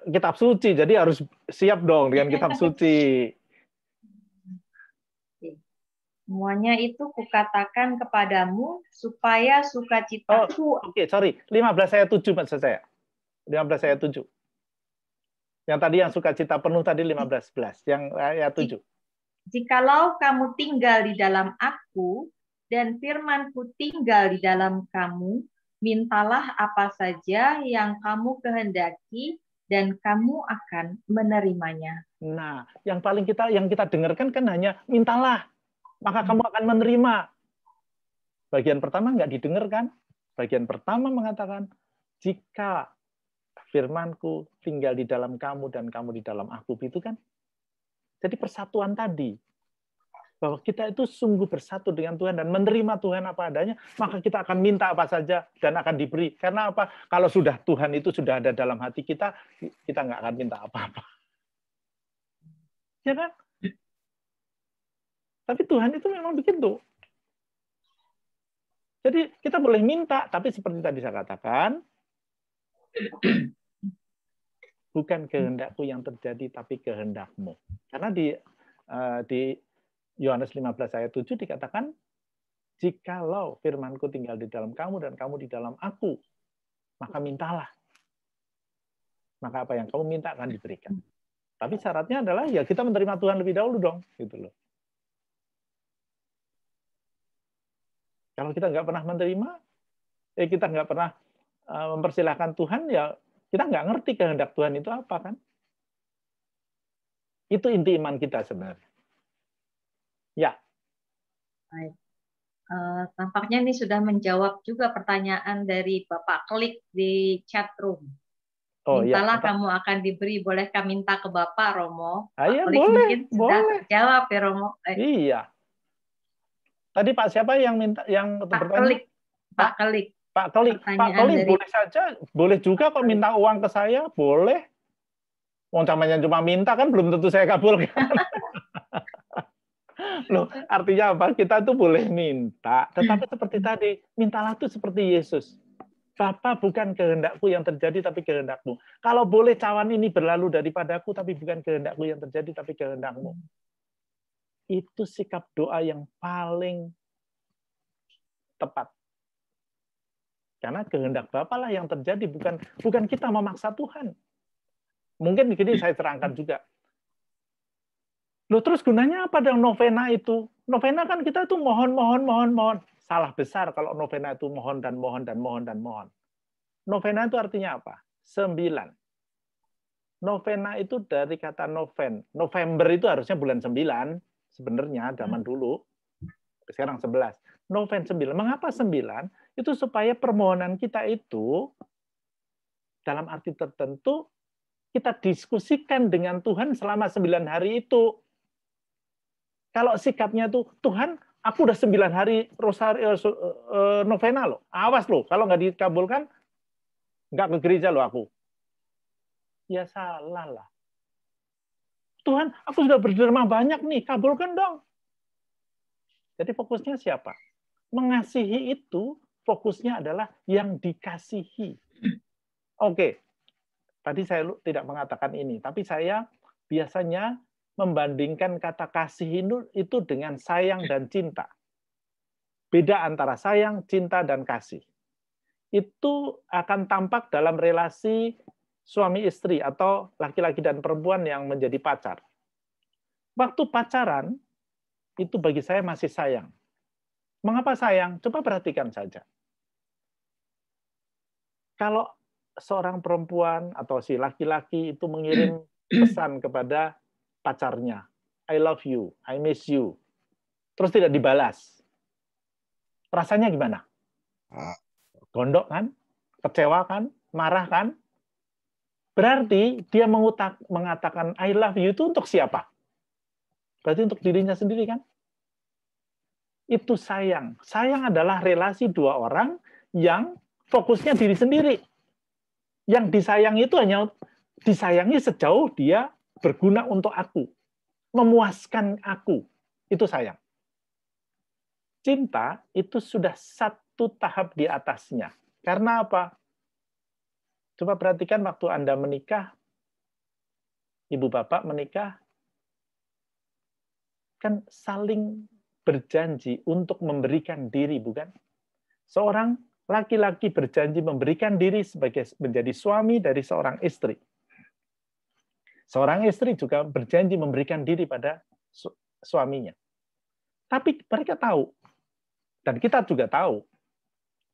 kitab suci, jadi harus siap dong dengan kitab suci. Semuanya itu kukatakan kepadamu supaya sukacitaku. Oke, sorry. 15 ayat 7 maksud saya. 15 ayat 7. Yang tadi yang sukacita penuh tadi 15:11. Yang ayat 7. Jikalau kamu tinggal di dalam aku dan firman-Ku tinggal di dalam kamu, mintalah apa saja yang kamu kehendaki dan kamu akan menerimanya. Nah, yang kita dengarkan kan hanya mintalah, maka kamu akan menerima. Bagian pertama nggak didengarkan. Bagian pertama mengatakan, jika firman-Ku tinggal di dalam kamu dan kamu di dalam aku, itu kan. Jadi persatuan tadi, bahwa kita itu sungguh bersatu dengan Tuhan dan menerima Tuhan apa adanya, maka kita akan minta apa saja dan akan diberi. Karena apa? Kalau sudah Tuhan itu sudah ada dalam hati kita, kita nggak akan minta apa-apa. Ya kan? Tapi Tuhan itu memang begitu. Jadi kita boleh minta, tapi seperti tadi saya katakan, bukan kehendakku yang terjadi, tapi kehendakmu. Karena di Yohanes 15 ayat 7 dikatakan, jikalau firman-Ku tinggal di dalam kamu dan kamu di dalam aku, maka mintalah. Maka apa yang kamu minta akan diberikan. Tapi syaratnya adalah ya kita menerima Tuhan lebih dahulu dong, gitu loh. Kalau kita nggak pernah menerima, kita nggak pernah mempersilahkan Tuhan, ya kita nggak ngerti kehendak Tuhan itu apa kan? Itu inti iman kita sebenarnya. Ya. Baik. Tampaknya ini sudah menjawab juga pertanyaan dari Bapak Klik di chat room. Mintalah kamu akan diberi. Bolehkah minta ke Bapak, Romo? Pak ya, Klik boleh, mungkin sudah boleh. terjawab ya, Romo. Iya. Tadi Pak siapa yang minta yang Pak bertanya? Klik. Pak Klik. Pak Klik. Pak Klik dari... boleh saja, boleh juga kok minta uang ke saya, boleh. Wong namanya cuma minta kan belum tentu saya kabulkan. Loh, artinya apa? Kita tuh boleh minta, tetapi seperti tadi, mintalah tuh seperti Yesus. Bapa, bukan kehendakku yang terjadi, tapi kehendakmu. Kalau boleh cawan ini berlalu daripadaku, tapi bukan kehendakku yang terjadi, tapi kehendakmu. Itu sikap doa yang paling tepat. Karena kehendak Bapa lah yang terjadi, bukan kita memaksa Tuhan. Mungkin begini saya terangkan juga. Loh, terus gunanya apa dong novena itu? Novena kan kita itu mohon. Salah besar kalau novena itu mohon dan mohon dan mohon dan mohon. Novena itu artinya apa? 9. Novena itu dari kata noven. November itu harusnya bulan 9 sebenarnya zaman dulu. Sekarang 11. Noven 9. Mengapa 9? Itu supaya permohonan kita itu dalam arti tertentu kita diskusikan dengan Tuhan selama 9 hari itu. Kalau sikapnya tuh, Tuhan, aku udah 9 hari novena loh. Awas loh, kalau nggak dikabulkan, nggak ke gereja loh aku. Ya salah lah. Tuhan, aku sudah berderma banyak nih, kabulkan dong. Jadi fokusnya siapa? Mengasihi itu, fokusnya adalah yang dikasihi. Oke, tadi saya tidak mengatakan ini, tapi saya biasanya membandingkan kata kasih itu dengan sayang dan cinta. Beda antara sayang, cinta, dan kasih. Itu akan tampak dalam relasi suami istri atau laki-laki dan perempuan yang menjadi pacar. Waktu pacaran, itu bagi saya masih sayang. Mengapa sayang? Coba perhatikan saja. Kalau seorang perempuan atau si laki-laki itu mengirim pesan kepada pacarnya, I love you, I miss you, terus tidak dibalas, rasanya gimana? Gondok kan? Kecewa kan? Marah kan? Berarti dia mengatakan I love you itu untuk siapa? Berarti untuk dirinya sendiri kan? Itu sayang. Sayang adalah relasi dua orang yang fokusnya diri sendiri. Yang disayangi itu hanya disayangi sejauh dia berguna untuk aku. Memuaskan aku. Itu sayang. Cinta itu sudah satu tahap di atasnya. Karena apa? Coba perhatikan waktu Anda menikah, ibu bapak menikah, kan saling berjanji untuk memberikan diri, bukan? Seorang laki-laki berjanji memberikan diri sebagai menjadi suami dari seorang istri. Seorang istri juga berjanji memberikan diri pada suaminya. Tapi mereka tahu, dan kita juga tahu,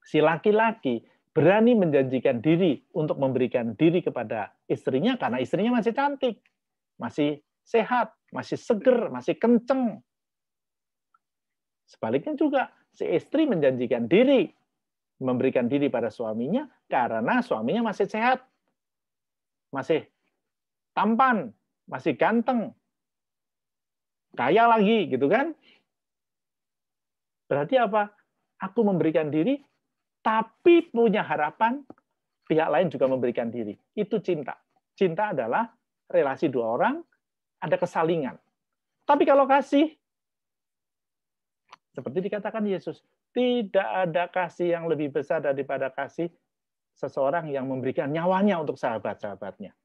si laki-laki berani menjanjikan diri untuk memberikan diri kepada istrinya karena istrinya masih cantik, masih sehat, masih seger, masih kenceng. Sebaliknya juga, si istri menjanjikan diri, memberikan diri pada suaminya karena suaminya masih sehat, masih tampan, masih ganteng, kaya lagi, gitu kan? Berarti apa? Aku memberikan diri, tapi punya harapan pihak lain juga memberikan diri. Itu cinta. Cinta adalah relasi dua orang, ada kesalingan. Tapi kalau kasih, seperti dikatakan Yesus, tidak ada kasih yang lebih besar daripada kasih seseorang yang memberikan nyawanya untuk sahabat-sahabatnya.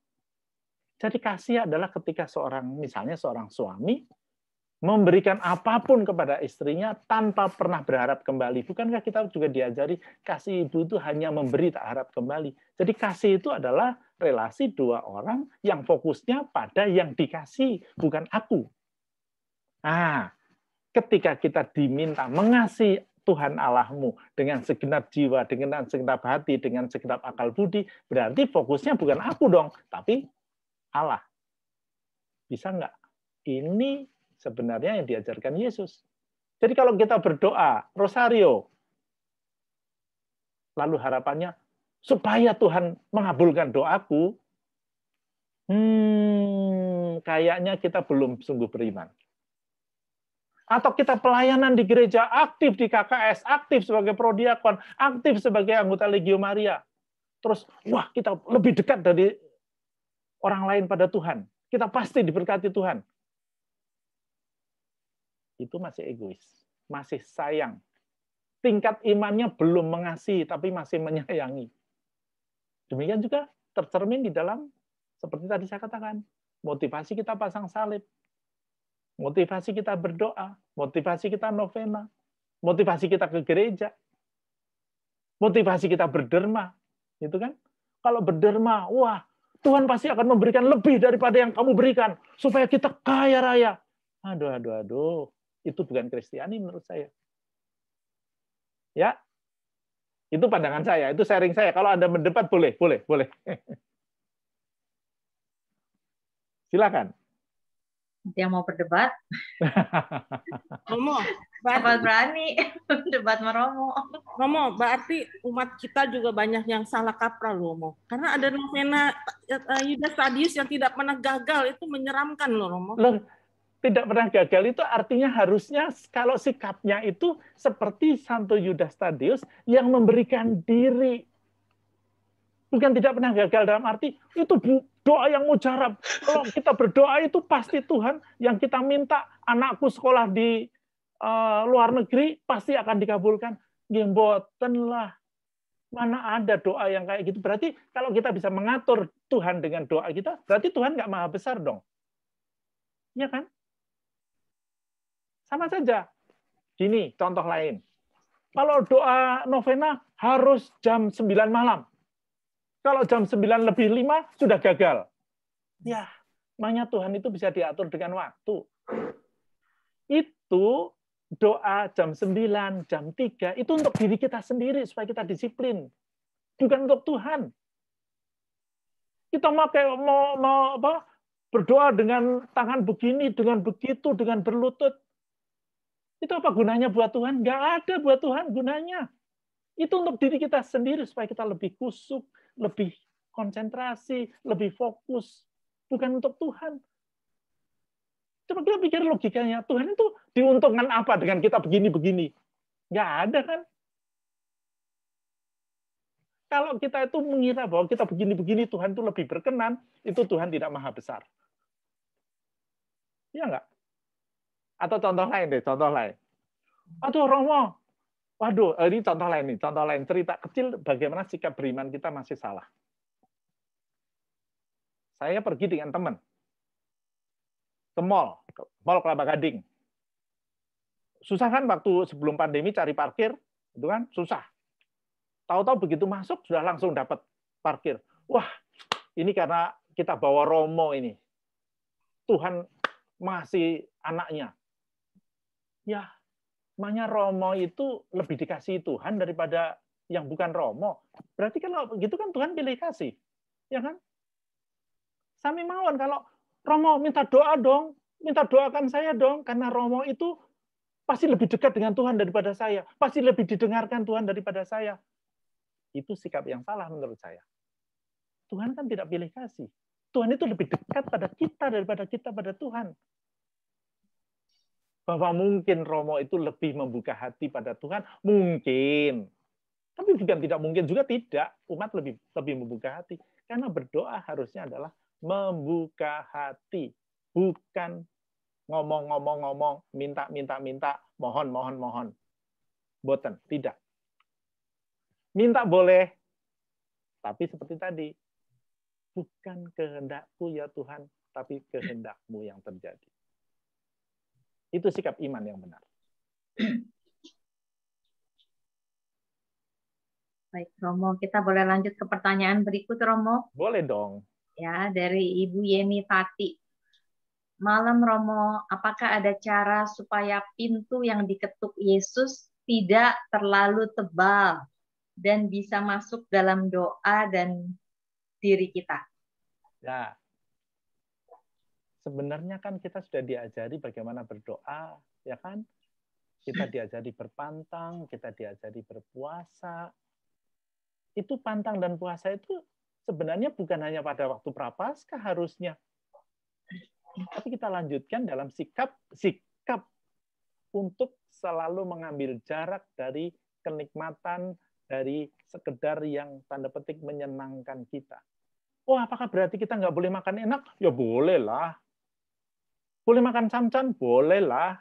Jadi kasih adalah ketika misalnya seorang suami, memberikan apapun kepada istrinya tanpa pernah berharap kembali. Bukankah kita juga diajari kasih ibu itu hanya memberi tak harap kembali. Jadi kasih itu adalah relasi dua orang yang fokusnya pada yang dikasih, bukan aku. Nah, ketika kita diminta mengasihi Tuhan Allahmu dengan segenap jiwa, dengan segenap hati, dengan segenap akal budi, berarti fokusnya bukan aku dong, tapi Allah. Bisa nggak? Ini sebenarnya yang diajarkan Yesus. Jadi kalau kita berdoa, rosario, lalu harapannya, supaya Tuhan mengabulkan doaku, kayaknya kita belum sungguh beriman. Atau kita pelayanan di gereja, aktif di KKS, aktif sebagai prodiakon, aktif sebagai anggota Legio Maria. Terus, wah kita lebih dekat dari orang lain pada Tuhan. Kita pasti diberkati Tuhan. Itu masih egois, masih sayang. Tingkat imannya belum mengasihi, tapi masih menyayangi. Demikian juga tercermin di dalam, seperti tadi saya katakan, motivasi kita pasang salib, motivasi kita berdoa, motivasi kita novena, motivasi kita ke gereja, motivasi kita berderma, gitu kan? Kalau berderma, wah, Tuhan pasti akan memberikan lebih daripada yang kamu berikan, supaya kita kaya raya. Aduh. Itu bukan Kristiani menurut saya. Ya, itu pandangan saya, itu sharing saya. Kalau Anda mendebat, boleh. Silakan. Yang mau berdebat? Romo, berani debat sama Romo. Romo, berarti umat kita juga banyak yang salah kaprah, Romo. Karena ada novena Yudas Tadius yang tidak pernah gagal, itu menyeramkan loh, Romo. Tidak pernah gagal itu artinya harusnya kalau sikapnya itu seperti Santo Yudas Tadius yang memberikan diri. Bukan tidak pernah gagal dalam arti itu doa yang mujarab. Kalau kita berdoa itu pasti Tuhan yang kita minta, anakku sekolah di luar negeri pasti akan dikabulkan. Mboten lah. Mana ada doa yang kayak gitu. Berarti kalau kita bisa mengatur Tuhan dengan doa kita, berarti Tuhan nggak maha besar dong. Iya kan? Sama saja. Gini, contoh lain. Kalau doa novena harus jam 9 malam. Kalau jam 9 lebih 5 sudah gagal. Ya, makanya Tuhan itu bisa diatur dengan waktu. Itu doa jam 9, jam 3, itu untuk diri kita sendiri supaya kita disiplin. Bukan untuk Tuhan. Kita mau berdoa dengan tangan begini, dengan begitu, dengan berlutut. Itu apa gunanya buat Tuhan? Nggak ada buat Tuhan gunanya. Itu untuk diri kita sendiri supaya kita lebih kusuk, lebih konsentrasi, lebih fokus. Bukan untuk Tuhan. Coba kita pikir logikanya. Tuhan itu diuntungkan apa dengan kita begini-begini? Nggak ada kan? Kalau kita itu mengira bahwa kita begini-begini, Tuhan itu lebih berkenan, itu Tuhan tidak maha besar. Iya nggak? Atau contoh lain deh, contoh lain. Aduh, Romo. Waduh, ini contoh lain, cerita kecil bagaimana sikap beriman kita masih salah. Saya pergi dengan teman ke mall Kelapa Gading. Susah kan waktu sebelum pandemi cari parkir, itu kan susah. Tahu-tahu begitu masuk sudah langsung dapat parkir. Wah, ini karena kita bawa Romo ini. Tuhan masih anaknya. Ya, makanya Romo itu lebih dikasihi Tuhan daripada yang bukan Romo. Berarti kalau begitu kan Tuhan pilih kasih. Ya kan? Sami mawon kalau Romo minta doa dong, minta doakan saya dong, karena Romo itu pasti lebih dekat dengan Tuhan daripada saya, pasti lebih didengarkan Tuhan daripada saya. Itu sikap yang salah menurut saya. Tuhan kan tidak pilih kasih. Tuhan itu lebih dekat pada kita daripada kita pada Tuhan. Bahwa mungkin Romo itu lebih membuka hati pada Tuhan, mungkin. Tapi bukan tidak mungkin juga tidak. Umat lebih membuka hati. Karena berdoa harusnya adalah membuka hati. Bukan ngomong, minta, mohon. Boten, tidak. Minta boleh, tapi seperti tadi, bukan kehendakku ya Tuhan, tapi kehendak-Mu yang terjadi. Itu sikap iman yang benar. Baik, Romo, kita boleh lanjut ke pertanyaan berikut, Romo? Boleh dong. Ya, dari Ibu Yeni Tati. Malam, Romo, apakah ada cara supaya pintu yang diketuk Yesus tidak terlalu tebal dan bisa masuk dalam doa dan diri kita? Ya, sebenarnya kan kita sudah diajari bagaimana berdoa, ya kan? Kita diajari berpantang, kita diajari berpuasa. Itu pantang dan puasa itu sebenarnya bukan hanya pada waktu Prapaskah harusnya. Tapi kita lanjutkan dalam sikap untuk selalu mengambil jarak dari kenikmatan, dari sekedar yang tanda petik menyenangkan kita. Oh, apakah berarti kita nggak boleh makan enak? Ya boleh lah. Boleh makan samcan? Boleh lah.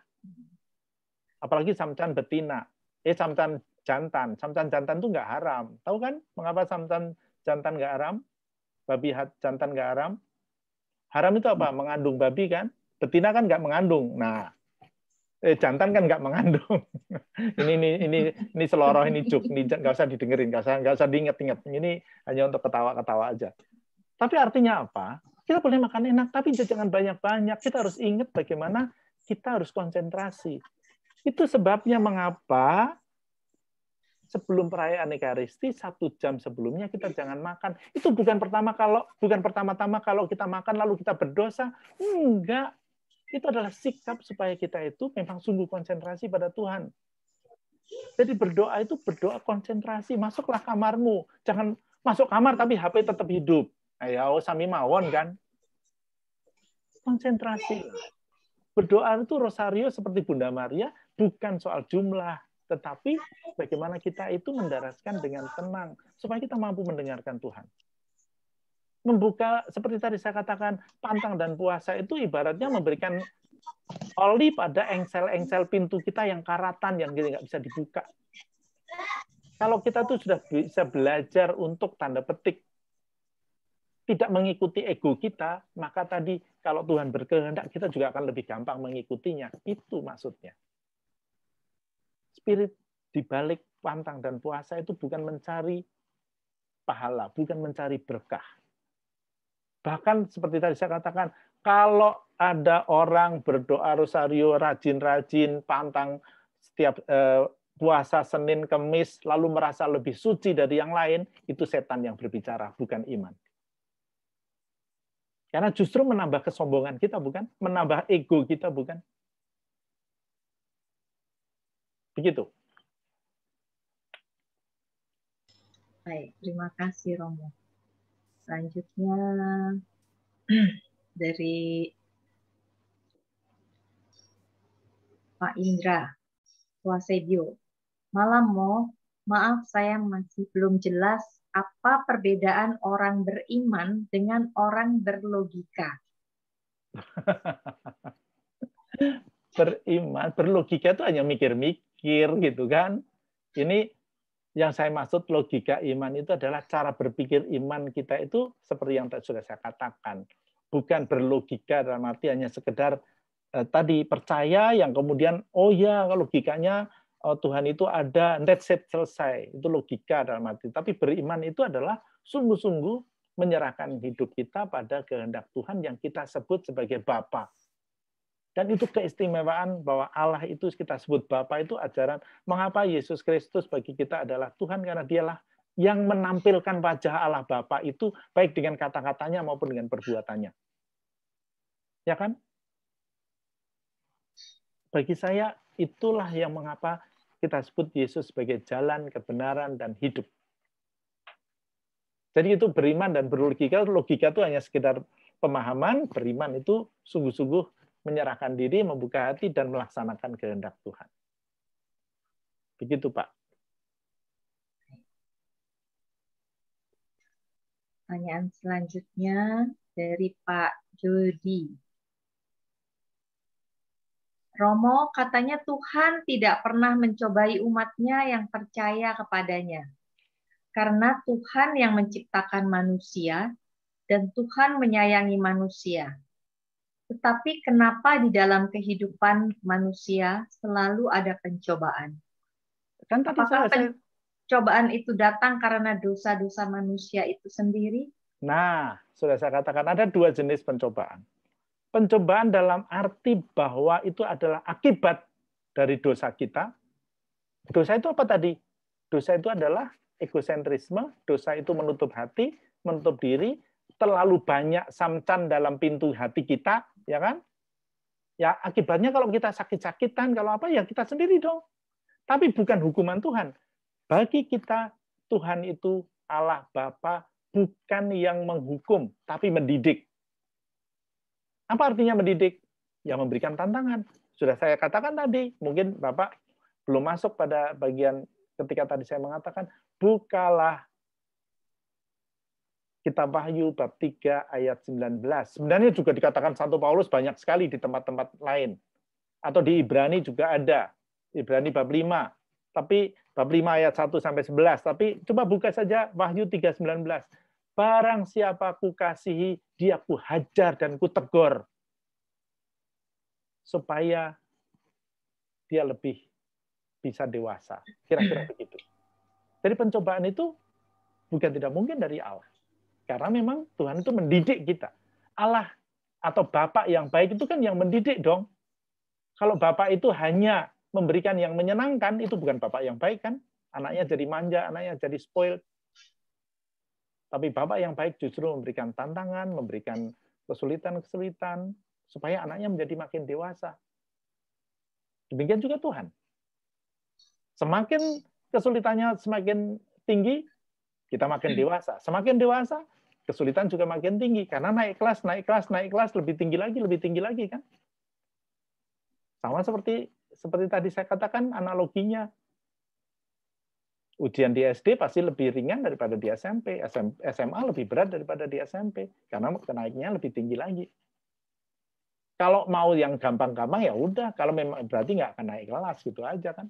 Apalagi samcan betina. Samcan jantan. Samcan jantan itu nggak haram. Tahu kan mengapa samcan jantan nggak haram? Babi jantan nggak haram? Haram itu apa? Mengandung babi kan? Betina kan nggak mengandung. Nah, jantan kan nggak mengandung. ini seloroh, ini juk, ini nggak usah didengerin, nggak usah diinget-inget. Ini hanya untuk ketawa-ketawa aja. Tapi artinya apa? Kita boleh makan enak, tapi jangan banyak-banyak. Kita harus ingat bagaimana kita harus konsentrasi. Itu sebabnya mengapa sebelum perayaan Ekaristi 1 jam sebelumnya kita jangan makan. Itu bukan pertama-tama kalau kita makan lalu kita berdosa. Enggak. Itu adalah sikap supaya kita itu memang sungguh konsentrasi pada Tuhan. Jadi berdoa itu berdoa konsentrasi. Masuklah kamarmu. Jangan masuk kamar tapi HP tetap hidup. Ayo, sami mawon kan. Konsentrasi. Berdoa itu rosario seperti Bunda Maria bukan soal jumlah, tetapi bagaimana kita itu mendaraskan dengan tenang supaya kita mampu mendengarkan Tuhan. Membuka, seperti tadi saya katakan, pantang dan puasa itu ibaratnya memberikan oli pada engsel-engsel pintu kita yang karatan, yang nggak bisa dibuka. Kalau kita tuh sudah bisa belajar untuk tanda petik tidak mengikuti ego kita, maka tadi kalau Tuhan berkehendak, kita juga akan lebih gampang mengikutinya. Itu maksudnya. Spirit di balik pantang dan puasa itu bukan mencari pahala, bukan mencari berkah. Bahkan seperti tadi saya katakan, kalau ada orang berdoa rosario rajin-rajin, pantang setiap puasa Senin, Kemis, lalu merasa lebih suci dari yang lain, itu setan yang berbicara, bukan iman. Karena justru menambah kesombongan kita, bukan? Menambah ego kita, bukan? Begitu. Baik, terima kasih Romo. Selanjutnya dari Pak Indra Swasebio. Malam Mo, maaf saya masih belum jelas apa perbedaan orang beriman dengan orang berlogika. Beriman, berlogika itu hanya mikir-mikir gitu kan. Ini yang saya maksud logika iman itu adalah cara berpikir iman kita itu seperti yang sudah saya katakan. Bukan berlogika dalam arti hanya sekedar tadi percaya yang kemudian oh ya logikanya Tuhan itu ada, that's it, selesai. Itu logika dalam arti. Tapi beriman itu adalah sungguh-sungguh menyerahkan hidup kita pada kehendak Tuhan yang kita sebut sebagai Bapa. Dan itu keistimewaan bahwa Allah itu kita sebut Bapa itu ajaran mengapa Yesus Kristus bagi kita adalah Tuhan karena dialah yang menampilkan wajah Allah Bapa itu baik dengan kata-katanya maupun dengan perbuatannya. Ya kan? Bagi saya itulah yang mengapa kita sebut Yesus sebagai jalan, kebenaran, dan hidup. Jadi itu beriman dan berlogika. Logika itu hanya sekedar pemahaman, beriman itu sungguh-sungguh menyerahkan diri, membuka hati, dan melaksanakan kehendak Tuhan. Begitu, Pak. Pertanyaan selanjutnya dari Pak Jody. Romo, katanya Tuhan tidak pernah mencobai umatnya yang percaya kepadanya. Karena Tuhan yang menciptakan manusia dan Tuhan menyayangi manusia. Tetapi kenapa di dalam kehidupan manusia selalu ada pencobaan? Kan tadi apakah pencobaan itu datang karena dosa-dosa manusia itu sendiri? Nah, sudah saya katakan ada dua jenis pencobaan. Pencobaan dalam arti bahwa itu adalah akibat dari dosa kita. Dosa itu apa tadi? Dosa itu adalah egosentrisme, dosa itu menutup hati, menutup diri, terlalu banyak samcan dalam pintu hati kita, ya kan? Ya akibatnya kalau kita sakit-sakitan, kalau apa ya kita sendiri dong. Tapi bukan hukuman Tuhan. Bagi kita Tuhan itu Allah Bapa bukan yang menghukum, tapi mendidik. Apa artinya mendidik? Ya memberikan tantangan. Sudah saya katakan tadi, mungkin Bapak belum masuk pada bagian ketika tadi saya mengatakan, bukalah Kitab Wahyu bab 3 ayat 19. Sebenarnya juga dikatakan Santo Paulus banyak sekali di tempat-tempat lain. Atau di Ibrani juga ada. Ibrani bab 5. Tapi bab 5 ayat 1 sampai 11. Tapi coba buka saja Wahyu 3:19. Barang siapa kukasihi, dia kuhajar dan kutegur. Supaya dia lebih bisa dewasa. Kira-kira begitu. Jadi pencobaan itu bukan tidak mungkin dari Allah. Karena memang Tuhan itu mendidik kita. Allah atau Bapak yang baik itu kan yang mendidik dong. Kalau Bapak itu hanya memberikan yang menyenangkan, itu bukan Bapak yang baik kan. Anaknya jadi manja, anaknya jadi spoiled. Tapi Bapak yang baik justru memberikan tantangan, memberikan kesulitan-kesulitan, supaya anaknya menjadi makin dewasa. Demikian juga Tuhan. Semakin kesulitannya semakin tinggi, kita makin dewasa. Semakin dewasa, kesulitan juga makin tinggi. Karena naik kelas, lebih tinggi lagi kan. Sama seperti tadi saya katakan analoginya. Ujian di SD pasti lebih ringan daripada di SMP. SMA lebih berat daripada di SMP. Karena kenaiknya lebih tinggi lagi. Kalau mau yang gampang-gampang ya udah. Kalau memang berarti nggak akan naik kelas gitu aja kan.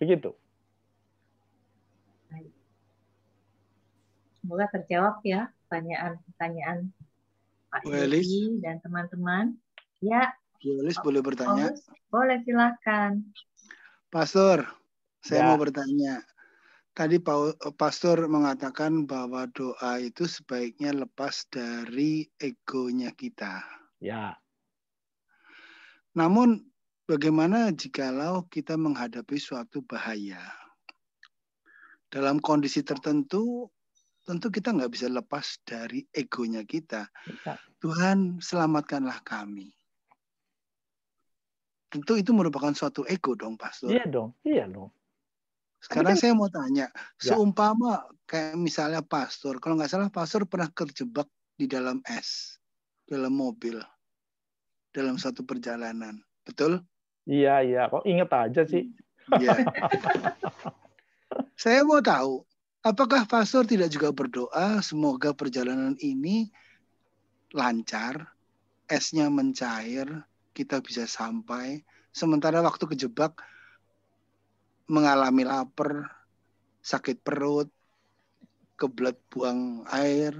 Begitu. Semoga terjawab ya pertanyaan-pertanyaan Pak Yudi dan teman-teman. Ya. Yolis boleh bertanya? Boleh, silakan. Pastor, saya mau bertanya. Tadi Pastor mengatakan bahwa doa itu sebaiknya lepas dari egonya kita. Ya. Namun bagaimana jikalau kita menghadapi suatu bahaya? Dalam kondisi tertentu, tentu kita nggak bisa lepas dari egonya kita. Tuhan, selamatkanlah kami. Tentu itu merupakan suatu ego dong, Pastor. Iya dong. Sekarang saya mau tanya, seumpama kayak misalnya Pastor, kalau nggak salah Pastor pernah terjebak di dalam es, dalam mobil, dalam satu perjalanan. Betul? Iya. Kok inget aja sih? Iya. Saya mau tahu, apakah Pastor tidak juga berdoa semoga perjalanan ini lancar, esnya mencair, kita bisa sampai, sementara waktu kejebak mengalami lapar, sakit perut, kebelet buang air,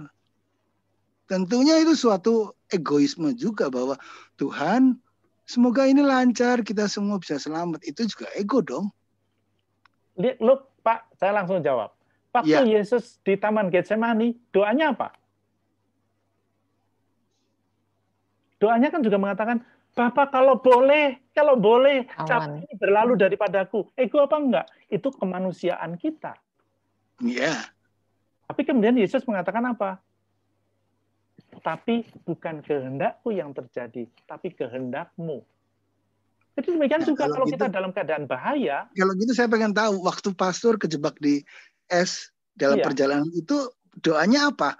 Tentunya itu suatu egoisme juga bahwa Tuhan, semoga ini lancar, kita semua bisa selamat. Itu juga ego dong. Look, Pak, saya langsung jawab. Waktu Ya. Yesus di Taman Getsemani, doanya apa? Doanya kan juga mengatakan, Bapa kalau boleh, capai ini berlalu daripadaku. Ego apa enggak? Itu kemanusiaan kita. Iya. Tapi kemudian Yesus mengatakan apa? Tapi bukan kehendakku yang terjadi, tapi kehendakmu. Jadi demikian juga kalau kita dalam keadaan bahaya. Kalau gitu saya pengen tahu, waktu pastor kejebak di es dalam perjalanan itu doanya apa?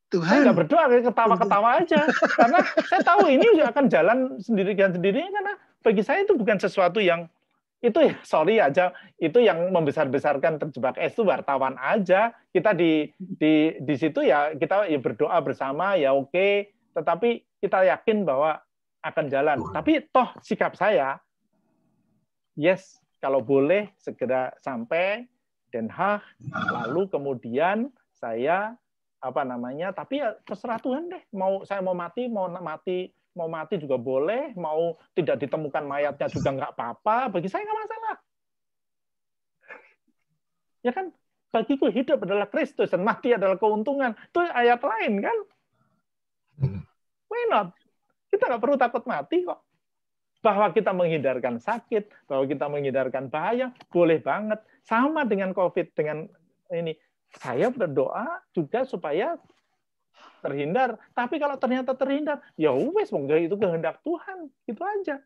Tuhan. Saya nggak berdoa, ketawa-ketawa aja. Karena saya tahu ini akan jalan sendirinya, karena bagi saya itu bukan sesuatu yang itu ya, sorry aja, itu yang membesar-besarkan terjebak es itu wartawan aja. Kita di situ ya kita ya berdoa bersama ya oke, tetapi kita yakin bahwa akan jalan. Tapi toh sikap saya, yes, kalau boleh segera sampai Den Haag, lalu kemudian saya tapi ya terserah Tuhan deh. Saya mau mati juga boleh, mau tidak ditemukan mayatnya juga nggak apa-apa, bagi saya nggak masalah. Ya kan, bagiku hidup adalah Kristus dan mati adalah keuntungan. Itu ayat lain kan? Why not? Kita nggak perlu takut mati kok. Bahwa kita menghindarkan sakit, bahwa kita menghindarkan bahaya, boleh banget. Sama dengan COVID, dengan ini. Saya berdoa juga supaya terhindar. Tapi kalau ternyata terhindar, ya wes, itu kehendak Tuhan. Itu aja.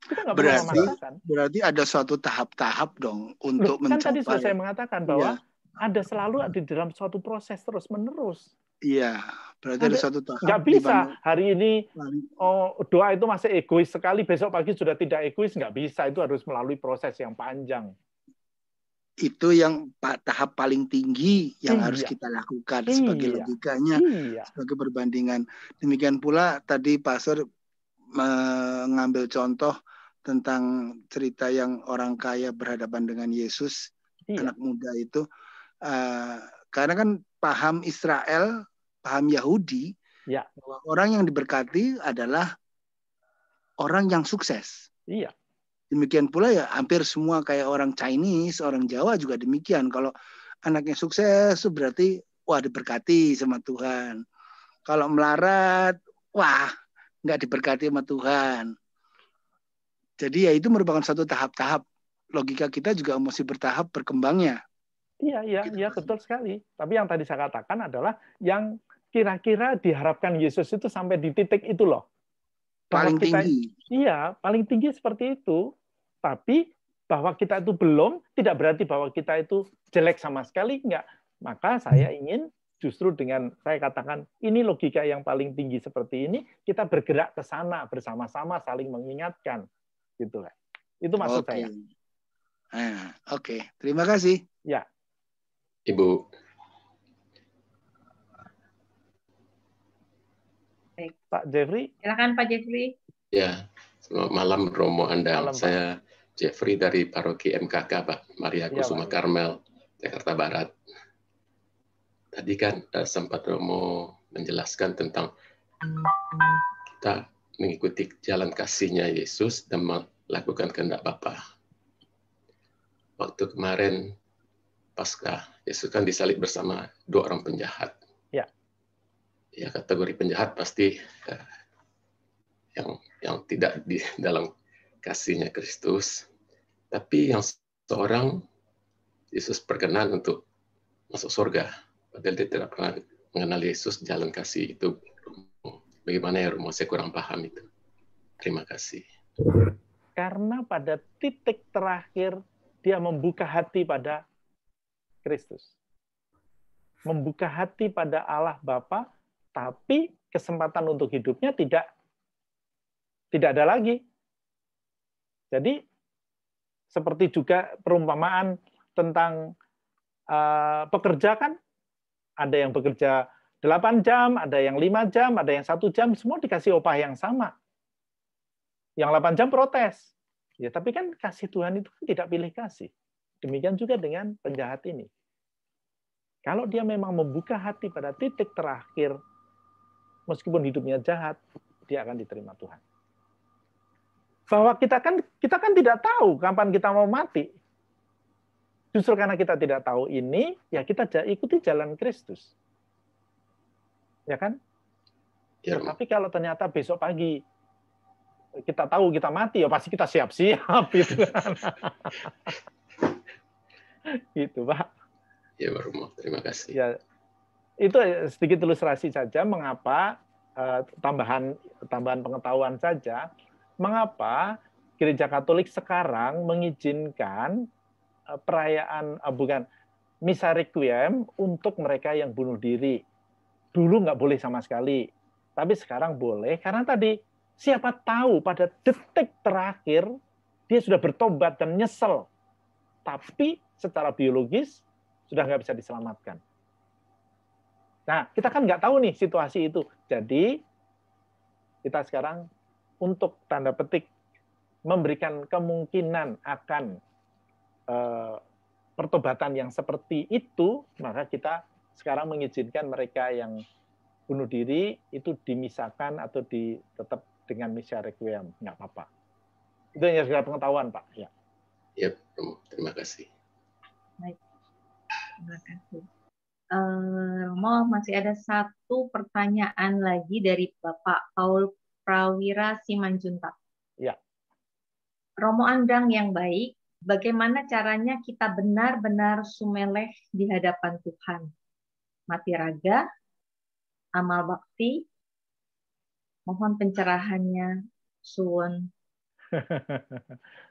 Kita nggak perlu memaksakan. Berarti ada suatu tahap-tahap dong untuk mencapai. Kan tadi sudah saya mengatakan bahwa ada selalu di dalam suatu proses terus-menerus. Iya, berarti ada suatu tahap. Nggak bisa hari ini doa itu masih egois sekali, besok pagi sudah tidak egois, nggak bisa. Itu harus melalui proses yang panjang. Itu yang tahap paling tinggi yang harus kita lakukan sebagai logikanya, sebagai perbandingan. Demikian pula tadi Pastor mengambil contoh tentang cerita yang orang kaya berhadapan dengan Yesus, anak muda itu. Karena kan paham Israel, paham Yahudi, bahwa orang yang diberkati adalah orang yang sukses. Iya. Demikian pula ya hampir semua kayak orang Chinese, orang Jawa juga demikian. Kalau anaknya sukses itu berarti wah diberkati sama Tuhan. Kalau melarat, wah nggak diberkati sama Tuhan. Jadi ya itu merupakan satu tahap-tahap. Logika kita juga mesti bertahap berkembangnya. Iya, betul sekali. Tapi yang tadi saya katakan adalah yang kira-kira diharapkan Yesus itu sampai di titik itu loh. Paling tinggi. Iya, paling tinggi seperti itu. Tapi bahwa kita itu belum, tidak berarti bahwa kita itu jelek sama sekali, enggak. Maka saya ingin justru dengan saya katakan, ini logika yang paling tinggi seperti ini, kita bergerak ke sana bersama-sama, saling mengingatkan. Gitu lah. Itu maksud saya. Oke. Terima kasih. Ya. Ibu. Baik. Pak Jeffrey. Silakan Pak Jeffrey. Ya, selamat malam Romo Andal. Saya Jeffrey dari Paroki MKK, Pak Maria Kusuma Karmel, Jakarta Barat. Tadi kan sempat Romo menjelaskan tentang kita mengikuti jalan kasih-Nya Yesus dan melakukan kehendak Bapa. Waktu kemarin Paskah, Yesus kan disalib bersama 2 orang penjahat. Ya, kategori penjahat pasti yang tidak di dalam kasih-Nya Kristus, tapi yang seorang Yesus perkenan untuk masuk surga, padahal dia tidak pernah mengenal Yesus, jalan kasih itu. Bagaimana ya Romo? Saya kurang paham itu. Terima kasih. Karena pada titik terakhir dia membuka hati pada Kristus, membuka hati pada Allah Bapa, tapi kesempatan untuk hidupnya tidak ada lagi. Jadi seperti juga perumpamaan tentang pekerja kan, ada yang bekerja 8 jam, ada yang 5 jam, ada yang 1 jam, semua dikasih upah yang sama. Yang 8 jam protes. Ya, tapi kan kasih Tuhan itu tidak pilih kasih. Demikian juga dengan penjahat ini. Kalau dia memang membuka hati pada titik terakhir, meskipun hidupnya jahat, dia akan diterima Tuhan. Bahwa kita kan tidak tahu kapan kita mau mati. Justru karena kita tidak tahu ini, ya kita ikuti jalan Kristus. Ya kan? Ya, tapi kalau ternyata besok pagi kita tahu kita mati, ya pasti kita siap-siap gitu kan. Gitu, Pak. Ya, Pak Romo, terima kasih. Ya, itu sedikit ilustrasi saja mengapa tambahan pengetahuan saja, mengapa Gereja Katolik sekarang mengizinkan perayaan misa requiem untuk mereka yang bunuh diri. Dulu nggak boleh sama sekali, tapi sekarang boleh karena tadi siapa tahu pada detik terakhir dia sudah bertobat dan nyesel, tapi secara biologis sudah nggak bisa diselamatkan. Nah, kita kan nggak tahu nih situasi itu. Jadi, kita sekarang untuk tanda petik memberikan kemungkinan akan pertobatan yang seperti itu, maka kita sekarang mengizinkan mereka yang bunuh diri itu dimisahkan atau tetap dengan misa requiem. Nggak apa-apa. Itu yang segala pengetahuan, Pak. Ya. Ya, terima kasih. Baik. Terima kasih. Romo, masih ada satu pertanyaan lagi dari Bapak Paul Prawira Simanjuntak. Ya. Romo Andang yang baik, bagaimana caranya kita benar-benar sumeleh di hadapan Tuhan? Mati raga, amal bakti, mohon pencerahannya, suwun.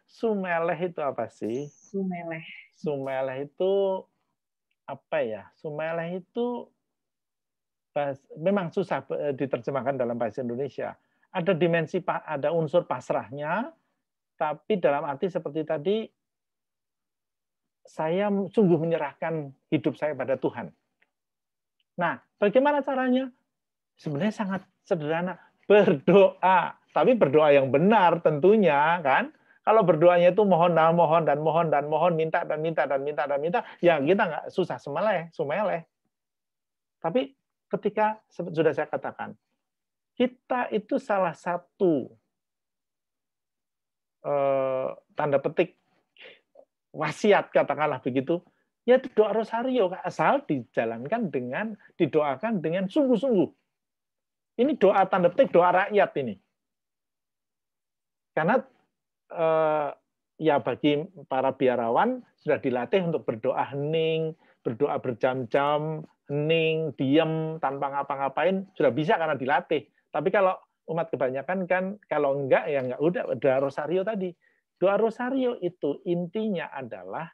Sumeleh itu apa sih? Sumeleh. Sumeleh itu apa ya? Sumeleh itu memang susah diterjemahkan dalam bahasa Indonesia. Ada dimensi, ada unsur pasrahnya, tapi dalam arti seperti tadi, saya sungguh menyerahkan hidup saya pada Tuhan. Nah, bagaimana caranya? Sebenarnya sangat sederhana, berdoa. Tapi berdoa yang benar tentunya, kan? Kalau berdoanya itu mohon dan mohon dan mohon dan mohon, minta dan minta dan minta dan minta, ya kita nggak susah sumeleh. Tapi ketika sudah saya katakan, kita itu salah satu tanda petik wasiat, katakanlah begitu, yaitu doa rosario, asal didoakan dengan sungguh-sungguh. Ini doa tanda petik doa rakyat ini. Karena ya bagi para biarawan sudah dilatih untuk berdoa hening, berdoa berjam-jam, hening, diam, tanpa ngapa-ngapain, sudah bisa karena dilatih. Tapi kalau umat kebanyakan kan, kalau enggak, ya enggak, udah doa rosario tadi. Doa rosario itu intinya adalah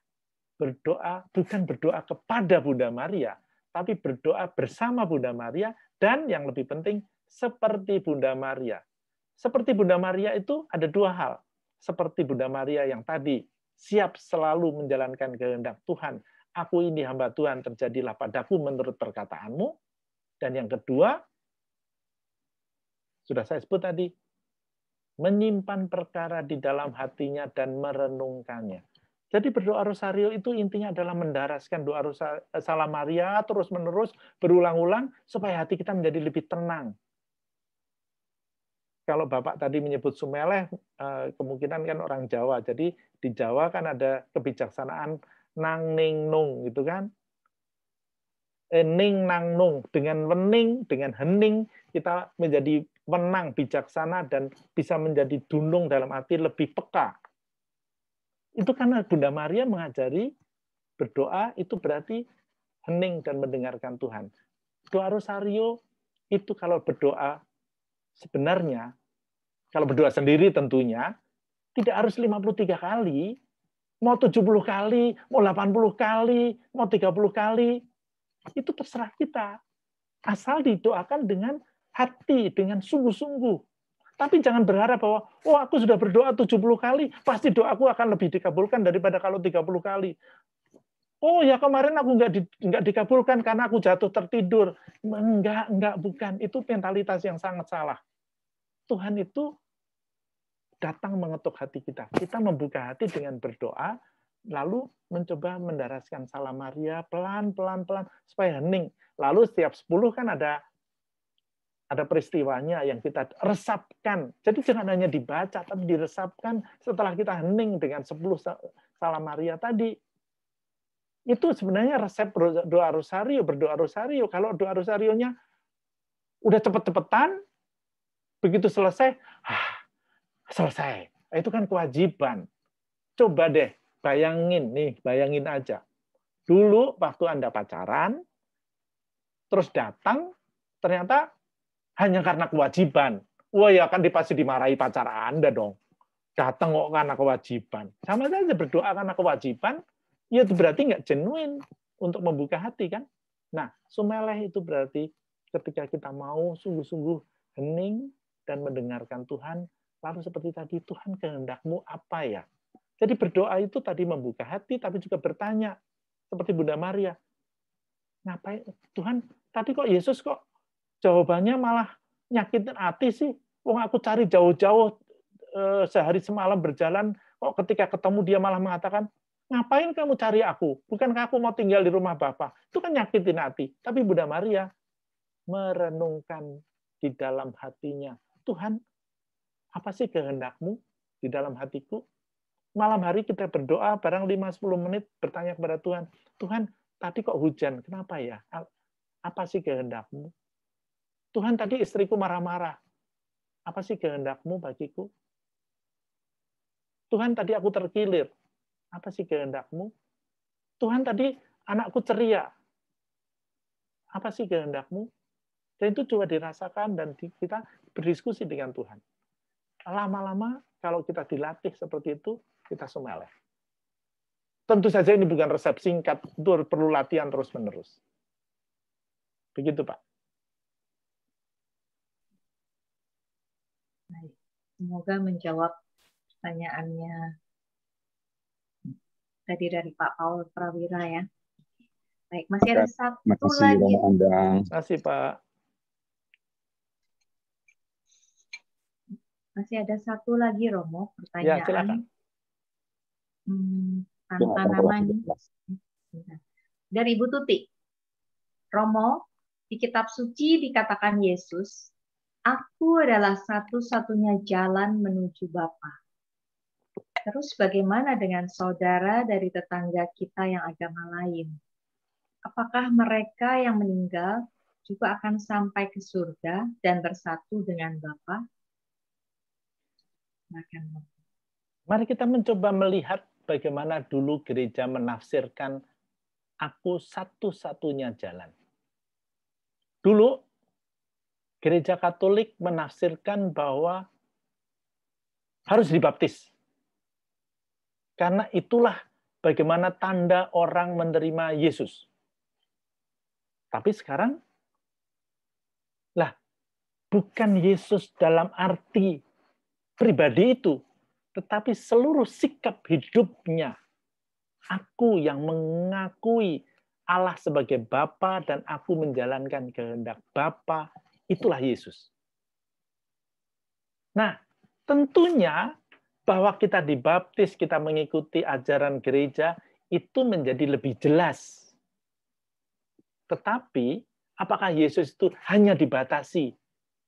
berdoa, bukan berdoa kepada Bunda Maria, tapi berdoa bersama Bunda Maria, dan yang lebih penting, seperti Bunda Maria. Seperti Bunda Maria itu ada dua hal. Seperti Bunda Maria yang tadi, siap selalu menjalankan kehendak Tuhan. Aku ini hamba Tuhan, terjadilah padaku menurut perkataanmu. Dan yang kedua, sudah saya sebut tadi, menyimpan perkara di dalam hatinya dan merenungkannya. Jadi berdoa rosario itu intinya adalah mendaraskan doa Salam Maria terus-menerus, berulang-ulang, supaya hati kita menjadi lebih tenang. Kalau Bapak tadi menyebut sumeleh, kemungkinan kan orang Jawa. Jadi di Jawa kan ada kebijaksanaan nang ning nung gitu kan. Ning nang nung, dengan wening, dengan hening kita menjadi menang, bijaksana, dan bisa menjadi dunung dalam arti lebih peka. Itu karena Bunda Maria mengajari berdoa itu berarti hening dan mendengarkan Tuhan. Doa rosario itu kalau berdoa sebenarnya, kalau berdoa sendiri tentunya, tidak harus 53 kali, mau 70 kali, mau 80 kali, mau 30 kali, itu terserah kita. Asal didoakan dengan hati, dengan sungguh-sungguh. Tapi jangan berharap bahwa, oh aku sudah berdoa 70 kali, pasti doaku akan lebih dikabulkan daripada kalau 30 kali. Oh ya kemarin aku nggak dikabulkan karena aku jatuh tertidur. Enggak, bukan. Itu mentalitas yang sangat salah. Tuhan itu datang mengetuk hati kita. Kita membuka hati dengan berdoa, lalu mencoba mendaraskan salam Maria pelan-pelan supaya hening. Lalu setiap 10 kan ada peristiwanya yang kita resapkan. Jadi jangan hanya dibaca, tapi diresapkan setelah kita hening dengan 10 salam Maria tadi. Itu sebenarnya resep doa rosario, berdoa rosario. Kalau doa rosarionya udah cepet-cepetan, begitu selesai, selesai. Itu kan kewajiban. Coba deh, bayangin aja. Dulu waktu Anda pacaran, terus datang, ternyata hanya karena kewajiban. Wah ya kan pasti dimarahi pacar Anda dong. Datang kok karena kewajiban. Sama saja berdoa karena kewajiban, ya itu berarti nggak genuine untuk membuka hati kan. Nah, sumeleh itu berarti ketika kita mau sungguh-sungguh hening dan mendengarkan Tuhan, lalu seperti tadi, Tuhan kehendakmu apa ya? Jadi berdoa itu tadi membuka hati, tapi juga bertanya. Seperti Bunda Maria. Ngapain? Tuhan, tadi kok Yesus kok jawabannya malah nyakitin hati sih? Wong aku cari jauh-jauh sehari semalam berjalan, kok ketika ketemu dia malah mengatakan, ngapain kamu cari aku? Bukankah aku mau tinggal di rumah Bapa? Itu kan nyakitin hati. Tapi Bunda Maria merenungkan di dalam hatinya, Tuhan, apa sih kehendakmu di dalam hatiku? Malam hari kita berdoa, barang 5-10 menit bertanya kepada Tuhan, Tuhan, tadi kok hujan? Kenapa ya? Apa sih kehendakmu? Tuhan, tadi istriku marah-marah. Apa sih kehendakmu bagiku? Tuhan, tadi aku terkilir. Apa sih kehendakmu? Tuhan, tadi anakku ceria. Apa sih kehendakmu? Dan itu coba dirasakan dan kita berdiskusi dengan Tuhan. Lama-lama kalau kita dilatih seperti itu, kita sumeleh. Tentu saja ini bukan resep singkat, itu perlu latihan terus-menerus. Begitu, Pak. Semoga menjawab pertanyaannya tadi dari Pak Paul Prawira ya. Baik, masih ada satu lagi. Terima kasih, Pak. Masih ada satu lagi, Romo, pertanyaan. Ya, silakan. Tanpa nama nih. Dari Ibu Tuti. Romo, di kitab suci dikatakan Yesus, aku adalah satu-satunya jalan menuju Bapa. Terus bagaimana dengan saudara dari tetangga kita yang agama lain? Apakah mereka yang meninggal juga akan sampai ke surga dan bersatu dengan Bapa? Mari kita mencoba melihat bagaimana dulu gereja menafsirkan aku satu-satunya jalan. Dulu gereja Katolik menafsirkan bahwa harus dibaptis. Karena itulah bagaimana tanda orang menerima Yesus. Tapi sekarang, bukan Yesus dalam arti pribadi itu, tetapi seluruh sikap hidupnya. Aku yang mengakui Allah sebagai Bapa dan aku menjalankan kehendak Bapa, itulah Yesus. Nah, tentunya bahwa kita dibaptis, kita mengikuti ajaran gereja, itu menjadi lebih jelas. Tetapi, apakah Yesus itu hanya dibatasi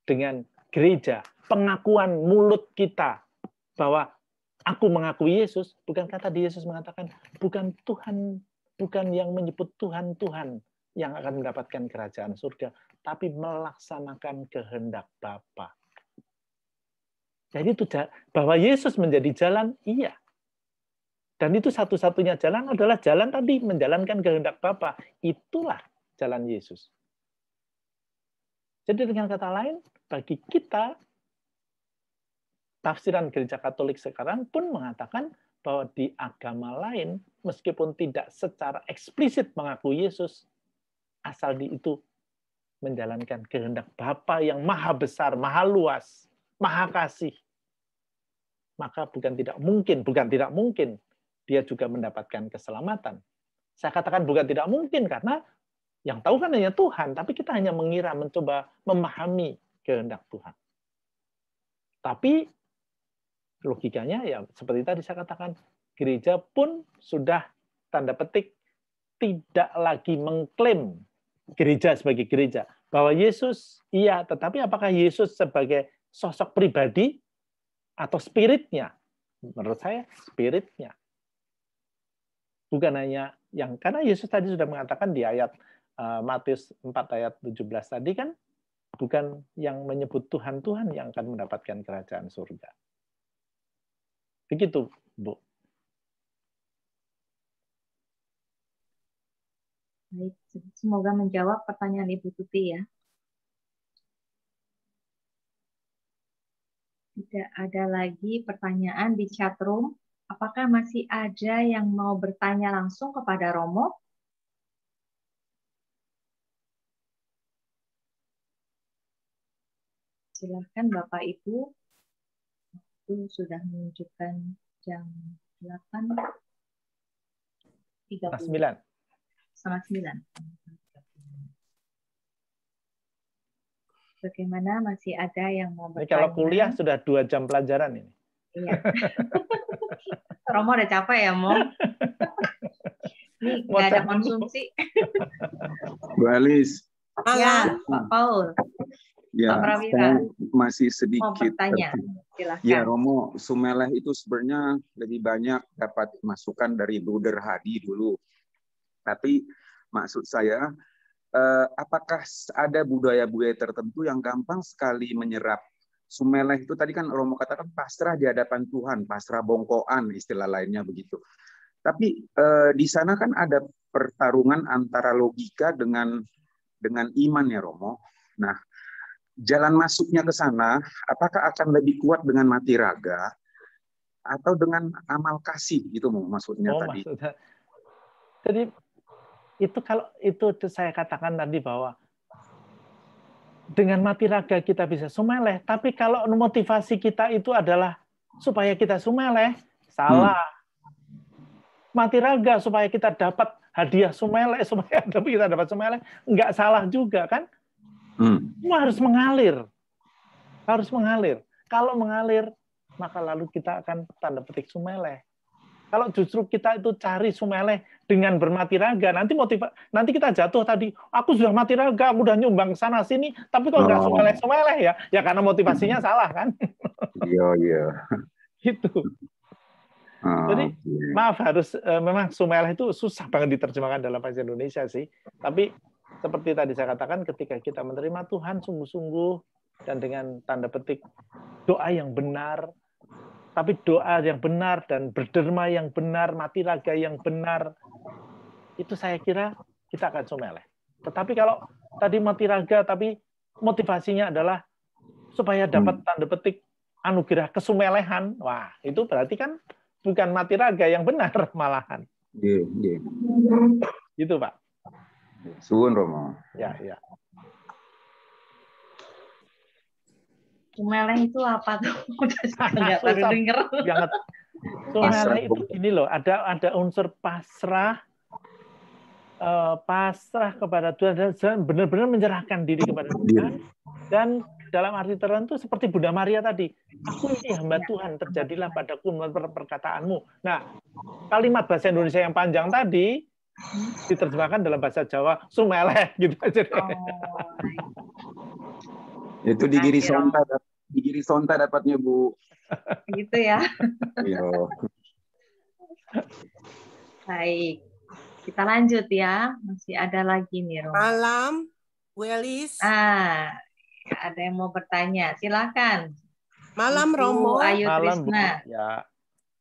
dengan gereja, pengakuan mulut kita bahwa aku mengakui Yesus? Bukan kata Yesus mengatakan, bukan Tuhan, bukan yang menyebut Tuhan yang akan mendapatkan kerajaan surga, tapi melaksanakan kehendak Bapa. Jadi itu bahwa Yesus menjadi jalan, iya. Dan itu satu-satunya jalan adalah jalan tadi, menjalankan kehendak Bapa. Itulah jalan Yesus. Jadi dengan kata lain, bagi kita, tafsiran gereja Katolik sekarang pun mengatakan bahwa di agama lain, meskipun tidak secara eksplisit mengakui Yesus, asal itu menjalankan kehendak Bapa yang maha besar, maha luas, maha kasih, maka bukan tidak mungkin dia juga mendapatkan keselamatan. Saya katakan bukan tidak mungkin karena yang tahu kan hanya Tuhan, tapi kita hanya mengira, mencoba memahami kehendak Tuhan. Tapi logikanya ya seperti tadi saya katakan, gereja pun sudah tanda petik tidak lagi mengklaim gereja sebagai gereja. Bahwa Yesus, iya, tetapi apakah Yesus sebagai sosok pribadi atau spiritnya? Menurut saya, spiritnya. Bukan hanya yang, karena Yesus tadi sudah mengatakan di ayat Matius 4 ayat 17 tadi kan, bukan yang menyebut Tuhan yang akan mendapatkan kerajaan surga. Begitu, Bu. Baik, semoga menjawab pertanyaan Ibu Tuti ya. Tidak ada lagi pertanyaan di chat room. Apakah masih ada yang mau bertanya langsung kepada Romo? Silakan Bapak Ibu. Itu sudah menunjukkan jam 8.30. 9. Bagaimana, masih ada yang mau bertanya? Kalau kuliah sudah 2 jam pelajaran ini. Iya. Romo udah capek ya, Mo? Ini nggak ada konsumsi. Bu Alis. Ya, Pak Paul. Ya, saya masih sedikit. Mau bertanya, silahkan. Ya, Romo, Sumeleh itu sebenarnya lebih banyak dapat masukan dari Bruder Hadi dulu. Tapi maksud saya, apakah ada budaya-budaya tertentu yang gampang sekali menyerap? Sumeleh itu tadi kan Romo katakan pasrah di hadapan Tuhan, pasrah bongkoan istilah lainnya begitu. Tapi di sana kan ada pertarungan antara logika dengan iman ya Romo. Nah, jalan masuknya ke sana, apakah akan lebih kuat dengan mati raga atau dengan amal kasih gitu maksudnya tadi? Maksudnya. Jadi itu kalau itu saya katakan tadi bahwa dengan mati raga kita bisa sumeleh, tapi kalau motivasi kita itu adalah supaya kita sumeleh, salah. Mati raga supaya kita dapat hadiah sumeleh, supaya kita dapat sumeleh, enggak salah juga kan? Semua harus mengalir. Harus mengalir. Kalau mengalir, maka lalu kita akan tanda petik sumeleh. Kalau justru kita itu cari sumeleh dengan bermati raga, nanti kita jatuh tadi, aku sudah mati raga, aku udah nyumbang sana sini, tapi kok nggak sumeleh ya? Ya karena motivasinya salah kan? Iya. Gitu. Jadi maaf memang sumeleh itu susah banget diterjemahkan dalam bahasa Indonesia sih. Tapi seperti tadi saya katakan, ketika kita menerima Tuhan sungguh-sungguh dan dengan tanda petik doa yang benar, tapi doa yang benar dan berderma yang benar, mati raga yang benar, itu saya kira kita akan sumeleh. Tetapi kalau tadi mati raga, tapi motivasinya adalah supaya dapat tanda petik anugerah kesumelehan, wah itu berarti kan bukan mati raga yang benar malahan. Iya. Gitu Pak. Suwun Romo. Ya. Sumeleh itu apa tuh? Nggak baru denger. Sumeleh itu gini loh, ada unsur pasrah kepada Tuhan dan benar-benar menyerahkan diri kepada Tuhan. Dan dalam arti tertentu seperti Bunda Maria tadi, aku ini hamba Tuhan, terjadilah padaku menurut perkataanmu. Nah, kalimat bahasa Indonesia yang panjang tadi diterjemahkan dalam bahasa Jawa sumeleh gitu aja. Itu di Giri Sonta dapatnya Bu. Gitu ya. Iya. Baik. Kita lanjut ya. Masih ada lagi nih Romo. Malam, Bu Elis. Ada yang mau bertanya. Silakan. Malam Romo. Ayu Trisna.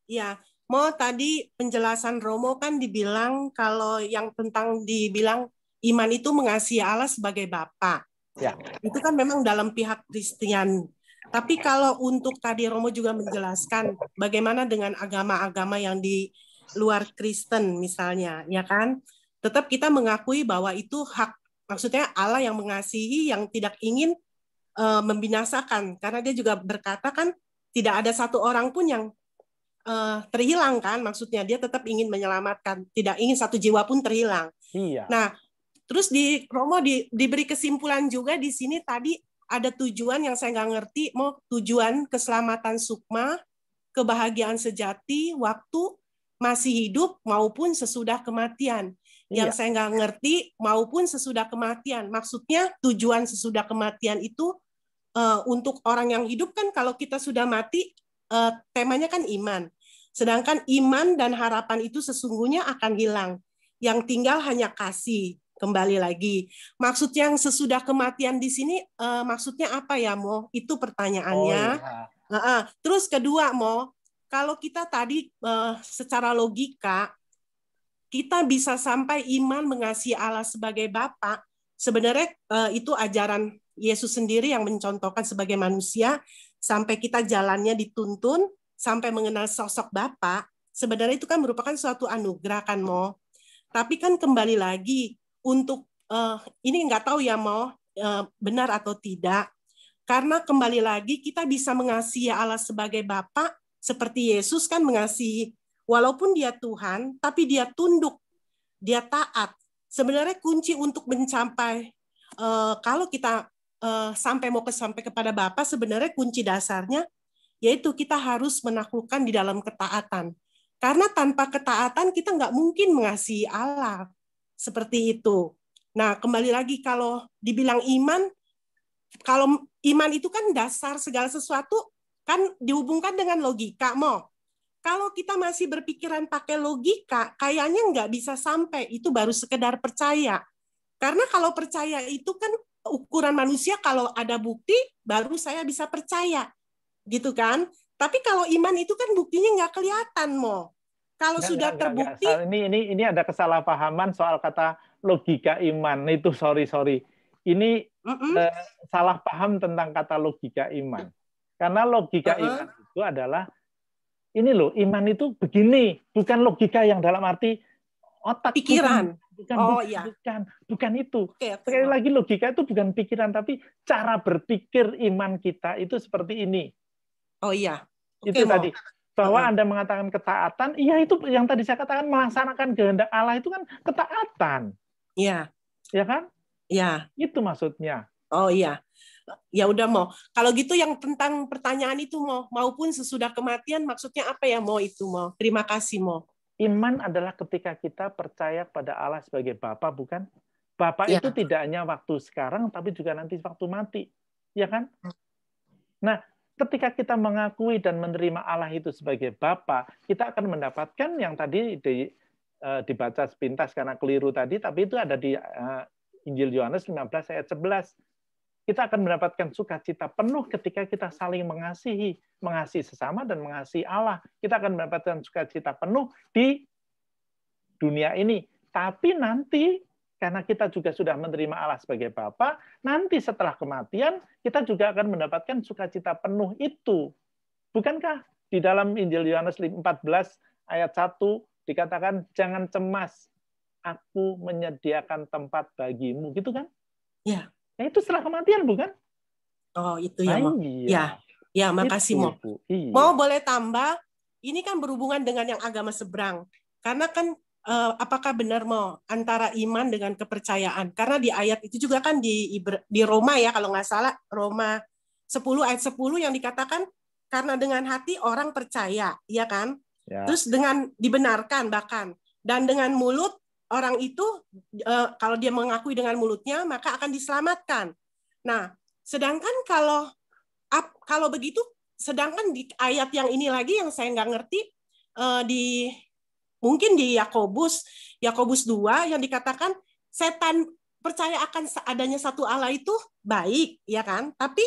Ya. Mau tadi penjelasan Romo kan dibilang kalau yang tentang dibilang iman itu mengasihi Allah sebagai Bapa. Ya. Itu kan memang dalam pihak Kristen. Tapi kalau untuk tadi Romo juga menjelaskan bagaimana dengan agama-agama yang di luar Kristen misalnya, ya kan? Tetap kita mengakui bahwa itu hak, maksudnya Allah yang mengasihi, yang tidak ingin membinasakan. Karena dia juga berkata kan tidak ada satu orang pun yang terhilang kan, maksudnya dia tetap ingin menyelamatkan, tidak ingin satu jiwa pun terhilang. Iya. Nah, terus di Romo diberi kesimpulan juga di sini tadi ada tujuan yang saya nggak ngerti, mau tujuan keselamatan sukma, kebahagiaan sejati, waktu, masih hidup maupun sesudah kematian. Yang saya nggak ngerti maupun sesudah kematian. Maksudnya tujuan sesudah kematian itu untuk orang yang hidup kan kalau kita sudah mati, temanya kan iman. Sedangkan iman dan harapan itu sesungguhnya akan hilang. Yang tinggal hanya kasih. Kembali lagi. Maksud yang sesudah kematian di sini maksudnya apa ya, Mo? Itu pertanyaannya. Terus kedua, Mo, kalau kita tadi secara logika, kita bisa sampai iman mengasihi Allah sebagai Bapa. Sebenarnya itu ajaran Yesus sendiri yang mencontohkan sebagai manusia, sampai kita jalannya dituntun, sampai mengenal sosok Bapa. Sebenarnya itu kan merupakan suatu anugerah kan, Mo. Tapi kan kembali lagi, untuk ini nggak tahu ya, Mo, benar atau tidak. Karena kembali lagi kita bisa mengasihi Allah sebagai Bapa seperti Yesus kan mengasihi, walaupun dia Tuhan, tapi dia tunduk, dia taat. Sebenarnya kunci untuk mencapai kalau kita sampai kepada Bapa, sebenarnya kunci dasarnya yaitu kita harus menaklukkan di dalam ketaatan. Karena tanpa ketaatan kita nggak mungkin mengasihi Allah. Seperti itu. Nah, kembali lagi kalau dibilang iman, kalau iman itu kan dasar segala sesuatu, kan dihubungkan dengan logika, Mo. Kalau kita masih berpikiran pakai logika, kayaknya nggak bisa sampai, itu baru sekedar percaya. Karena kalau percaya itu kan ukuran manusia, kalau ada bukti, baru saya bisa percaya. Gitu kan? Tapi kalau iman itu kan buktinya nggak kelihatan, Mo. Kalau sudah terbukti, ini ada kesalahpahaman soal kata logika iman itu sorry. Ini salah paham tentang kata logika iman. Karena logika iman itu adalah ini loh, iman itu begini, bukan logika yang dalam arti otak, pikiran. Bukan itu. Sekali lagi logika itu bukan pikiran, tapi cara berpikir iman kita itu seperti ini. Oh iya. Itu tadi. Bahwa Anda mengatakan ketaatan, iya itu yang tadi saya katakan, melaksanakan kehendak Allah itu kan ketaatan. Iya. Ya kan? Iya. Itu maksudnya. Oh iya. Ya udah, Mo. Kalau gitu yang tentang pertanyaan itu, Mo, maupun sesudah kematian, maksudnya apa ya, Mo, itu, Mo? Terima kasih, Mo. Iman adalah ketika kita percaya pada Allah sebagai Bapa, bukan? Bapa itu tidak hanya waktu sekarang, tapi juga nanti waktu mati. Ya kan? Nah, ketika kita mengakui dan menerima Allah itu sebagai Bapa, kita akan mendapatkan yang tadi dibaca sepintas karena keliru tadi, tapi itu ada di Injil Yohanes 15 ayat 11. Kita akan mendapatkan sukacita penuh ketika kita saling mengasihi sesama dan mengasihi Allah. Kita akan mendapatkan sukacita penuh di dunia ini. Tapi nanti karena kita juga sudah menerima Allah sebagai Bapa, nanti setelah kematian kita juga akan mendapatkan sukacita penuh itu. Bukankah di dalam Injil Yohanes 14 ayat 1 dikatakan jangan cemas, aku menyediakan tempat bagimu, gitu kan? Ya. Nah, itu setelah kematian, bukan? Oh, itu ya, Mo. Ya, makasih, Mo. Iya. Mo, boleh tambah? Ini kan berhubungan dengan yang agama seberang. Karena kan apakah benar, Mo, antara iman dengan kepercayaan? Karena di ayat itu juga kan di Roma ya, kalau nggak salah, Roma 10 ayat 10 yang dikatakan karena dengan hati orang percaya, ya kan? Ya. Terus dengan dibenarkan bahkan, dan dengan mulut orang itu kalau dia mengakui dengan mulutnya maka akan diselamatkan. Nah, sedangkan kalau begitu, sedangkan di ayat yang ini lagi yang saya nggak ngerti mungkin di Yakobus 2 yang dikatakan setan percaya akan adanya satu Allah itu baik, ya kan? Tapi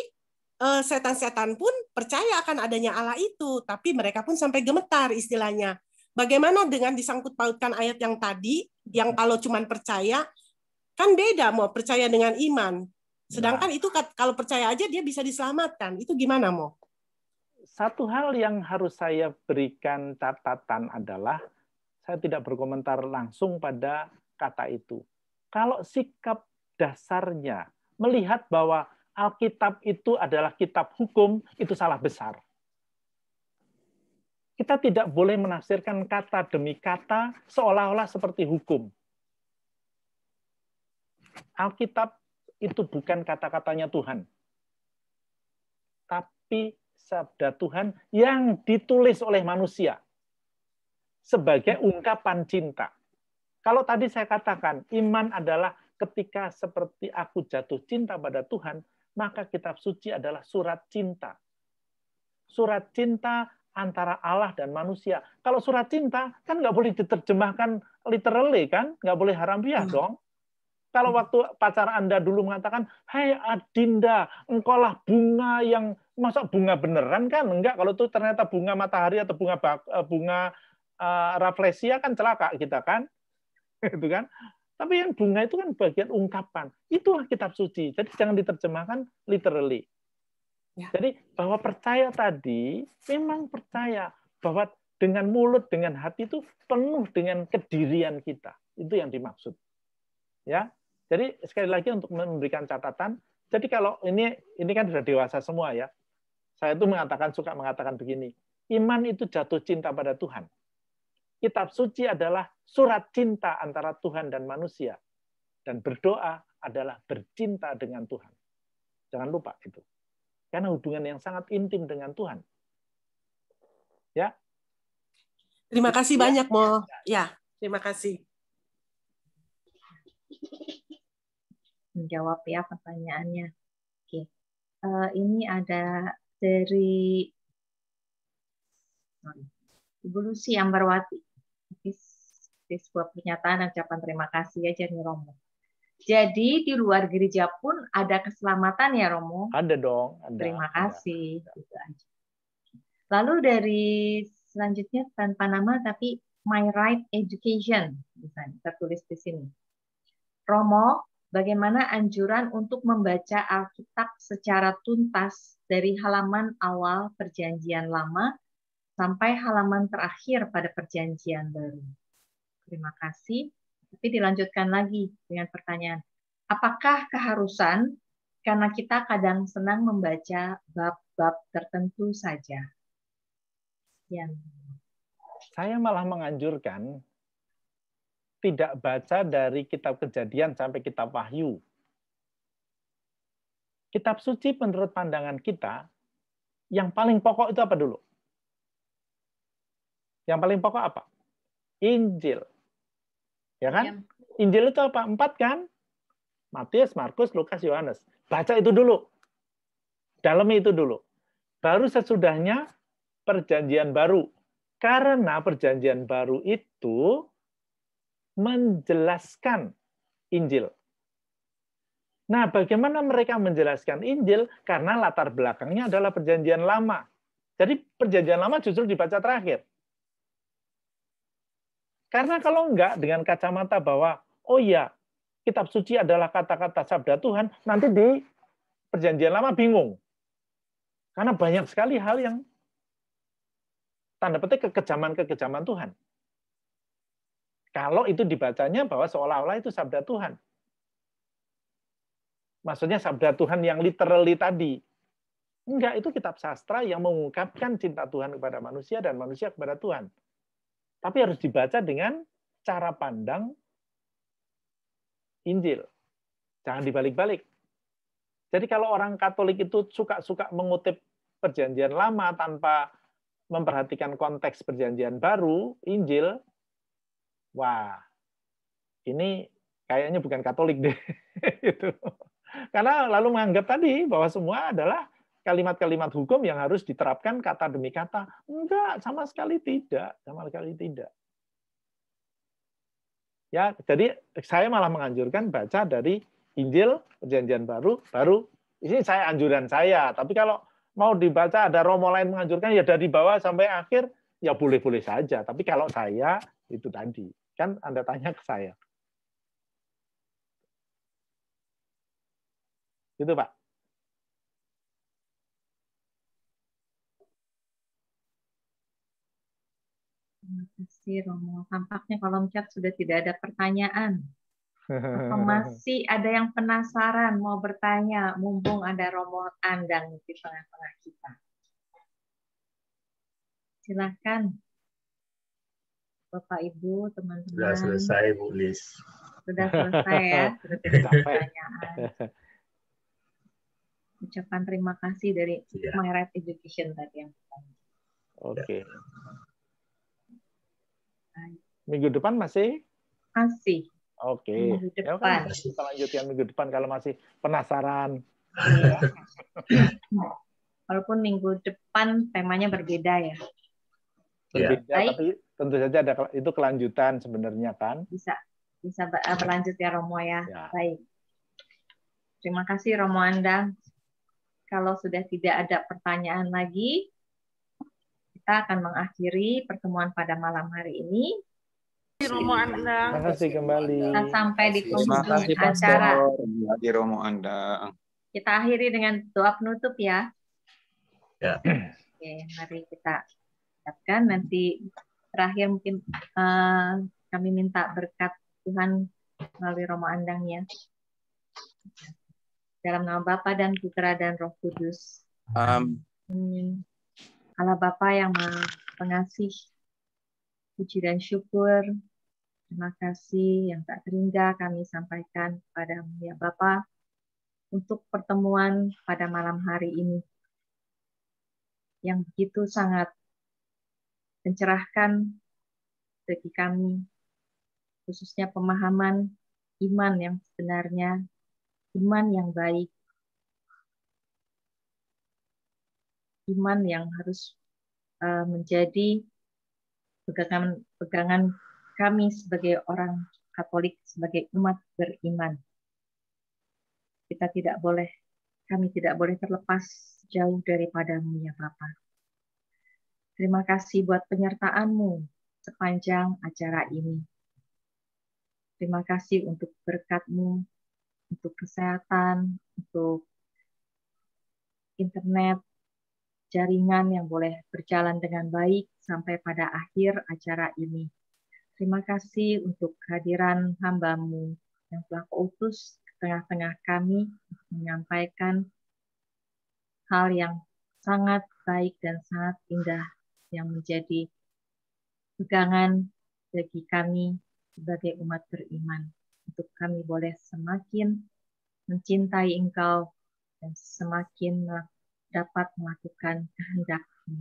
setan-setan pun percaya akan adanya Allah itu, tapi mereka pun sampai gemetar istilahnya. Bagaimana dengan disangkut pautkan ayat yang tadi, yang kalau cuman percaya, kan beda, Mo, percaya dengan iman. Sedangkan itu kalau percaya aja dia bisa diselamatkan. Itu gimana, Mo? Satu hal yang harus saya berikan catatan adalah, saya tidak berkomentar langsung pada kata itu. Kalau sikap dasarnya melihat bahwa Alkitab itu adalah kitab hukum, itu salah besar. Kita tidak boleh menafsirkan kata demi kata seolah-olah seperti hukum. Alkitab itu bukan kata-katanya Tuhan, tapi sabda Tuhan yang ditulis oleh manusia. sebagai ungkapan cinta. Kalau tadi saya katakan, iman adalah ketika seperti aku jatuh cinta pada Tuhan, maka kitab suci adalah surat cinta. Surat cinta antara Allah dan manusia. Kalau surat cinta, kan nggak boleh diterjemahkan literally, kan? Nggak boleh haramiah dong. Kalau waktu pacar Anda dulu mengatakan, "Hai Adinda, engkaulah bunga yang..." Masa bunga beneran kan? Enggak, kalau itu ternyata bunga matahari atau bunga rafflesia kan celaka kita kan? Itu kan? Tapi yang bunga itu kan bagian ungkapan. Itulah kitab suci. Jadi jangan diterjemahkan literally. Ya. Jadi bahwa percaya tadi, memang percaya bahwa dengan mulut, dengan hati itu penuh dengan kedirian kita. Itu yang dimaksud. Ya. Jadi sekali lagi untuk memberikan catatan, jadi kalau ini kan sudah dewasa semua ya. Saya itu suka mengatakan begini, iman itu jatuh cinta pada Tuhan. Kitab suci adalah surat cinta antara Tuhan dan manusia. Dan berdoa adalah bercinta dengan Tuhan. Jangan lupa itu. Karena hubungan yang sangat intim dengan Tuhan. Ya. Terima kasih banyak, Mo. Ya, terima kasih. Menjawab ya pertanyaannya. Oke. Ini ada dari Ibu Lucy Ambarwati. Di sebuah pernyataan dan ucapan terima kasih aja nih Romo. Jadi di luar gereja pun ada keselamatan ya Romo? Ada dong. Ada, terima kasih. Gitu aja. Lalu dari selanjutnya tanpa nama tapi My Right Education, misalnya tertulis di sini. Romo, bagaimana anjuran untuk membaca Alkitab secara tuntas dari halaman awal Perjanjian Lama sampai halaman terakhir pada Perjanjian Baru? Terima kasih. Tapi dilanjutkan lagi dengan pertanyaan, apakah keharusan karena kita kadang senang membaca bab-bab tertentu saja? Saya malah menganjurkan tidak baca dari kitab Kejadian sampai kitab Wahyu. Kitab suci menurut pandangan kita, yang paling pokok itu apa dulu? Yang paling pokok apa? Injil. Ya kan? Injil itu apa? 4 kan? Matius, Markus, Lukas, Yohanes. Baca itu dulu. Dalami itu dulu. Baru sesudahnya Perjanjian Baru. Karena Perjanjian Baru itu menjelaskan Injil. Nah, bagaimana mereka menjelaskan Injil? Karena latar belakangnya adalah Perjanjian Lama. Jadi Perjanjian Lama justru dibaca terakhir. Karena kalau enggak dengan kacamata bahwa, oh iya, kitab suci adalah kata-kata sabda Tuhan, nanti di Perjanjian Lama bingung. Karena banyak sekali hal yang tanda petik kekejaman Tuhan. Kalau itu dibacanya bahwa seolah-olah itu sabda Tuhan. Maksudnya sabda Tuhan yang literally tadi. Enggak, itu kitab sastra yang mengungkapkan cinta Tuhan kepada manusia dan manusia kepada Tuhan. Tapi harus dibaca dengan cara pandang Injil. Jangan dibalik-balik. Jadi kalau orang Katolik itu suka-suka mengutip Perjanjian Lama tanpa memperhatikan konteks Perjanjian Baru, Injil, wah, ini kayaknya bukan Katolik deh. Gitu. Karena lalu menganggap tadi bahwa semua adalah kalimat-kalimat hukum yang harus diterapkan kata demi kata. Enggak, sama sekali tidak. Sama sekali tidak. Ya, jadi saya malah menganjurkan baca dari Injil, Perjanjian Baru, ini saya anjuran saya. Tapi kalau mau dibaca ada Romo lain menganjurkan, ya dari bawah sampai akhir, ya boleh-boleh saja. Tapi kalau saya, itu tadi. Kan Anda tanya ke saya. Gitu, Pak. Terima kasih, Romo. Tampaknya kolom chat sudah tidak ada pertanyaan. Apa masih ada yang penasaran mau bertanya, mumpung ada Romo Andang di tengah-tengah kita. Silakan. Bapak, Ibu, teman-teman. Sudah selesai, Bu Lis. Sudah selesai ya, sudah tidak ada pertanyaan. Ucapan terima kasih dari My Right Education tadi yang pertama. Oke. Minggu depan masih? Masih. Oke. Minggu Ya depan. kan kita lanjutkan minggu depan kalau masih penasaran. Iya. Walaupun minggu depan temanya berbeda ya. Berbeda, Baik. tapi tentu saja ada itu kelanjutan sebenarnya kan? Bisa berlanjut ya Romo ya. Ya. Baik. Terima kasih Romo Andang. Kalau sudah tidak ada pertanyaan lagi, kita akan mengakhiri pertemuan pada malam hari ini. Romo Andang. Terima kasih kembali. Kita sampai di Terima penghujung kasih acara. Pastor Romo Andang. Kita akhiri dengan doa penutup ya. Ya. Oke, mari kita ucapkan. Nanti terakhir mungkin kami minta berkat Tuhan melalui Romo Andang ya. Dalam nama Bapa dan Putra dan Roh Kudus. Amin. Allah Bapa yang Maha Pengasih, puji dan syukur, terima kasih yang tak terhingga kami sampaikan kepadamu ya Bapa untuk pertemuan pada malam hari ini yang begitu sangat mencerahkan bagi kami, khususnya pemahaman iman yang sebenarnya, iman yang baik, iman yang harus menjadi pegangan kami sebagai orang Katolik, sebagai umat beriman. Kami tidak boleh terlepas jauh daripadamu ya Bapa. Terima kasih buat penyertaan-Mu sepanjang acara ini. Terima kasih untuk berkat-Mu, untuk kesehatan, untuk internet, jaringan yang boleh berjalan dengan baik sampai pada akhir acara ini. Terima kasih untuk kehadiran hamba-Mu yang telah Kau utus ke tengah-tengah kami untuk menyampaikan hal yang sangat baik dan sangat indah yang menjadi pegangan bagi kami sebagai umat beriman. Untuk kami boleh semakin mencintai Engkau dan semakin dapat melakukan kehendak-Mu.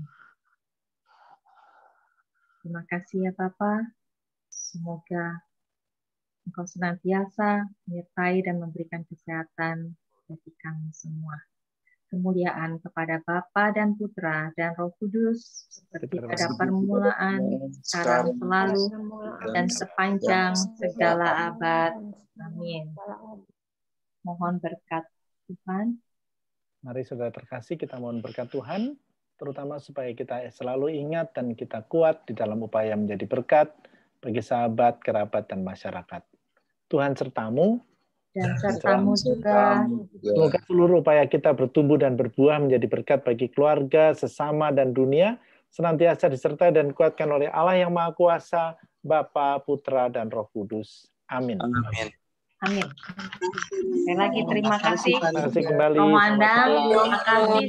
Terima kasih ya Bapa. Semoga Engkau senantiasa menyertai dan memberikan kesehatan bagi kami semua. Kemuliaan kepada Bapa dan Putra dan Roh Kudus seperti pada permulaan, sekarang, selalu, dan sepanjang segala abad. Amin. Mohon berkat Tuhan. Mari saudara terkasih, kita mohon berkat Tuhan, terutama supaya kita selalu ingat dan kita kuat di dalam upaya menjadi berkat bagi sahabat, kerabat, dan masyarakat. Tuhan sertamu, dan sertamu juga. Semoga seluruh upaya kita bertumbuh dan berbuah menjadi berkat bagi keluarga, sesama, dan dunia, senantiasa disertai dan dikuatkan oleh Allah yang Maha Kuasa, Bapa, Putra, dan Roh Kudus. Amin. Amin. Amin. Sekali lagi terima kasih. Terima kasih kembali. Romo Andang, terima kasih.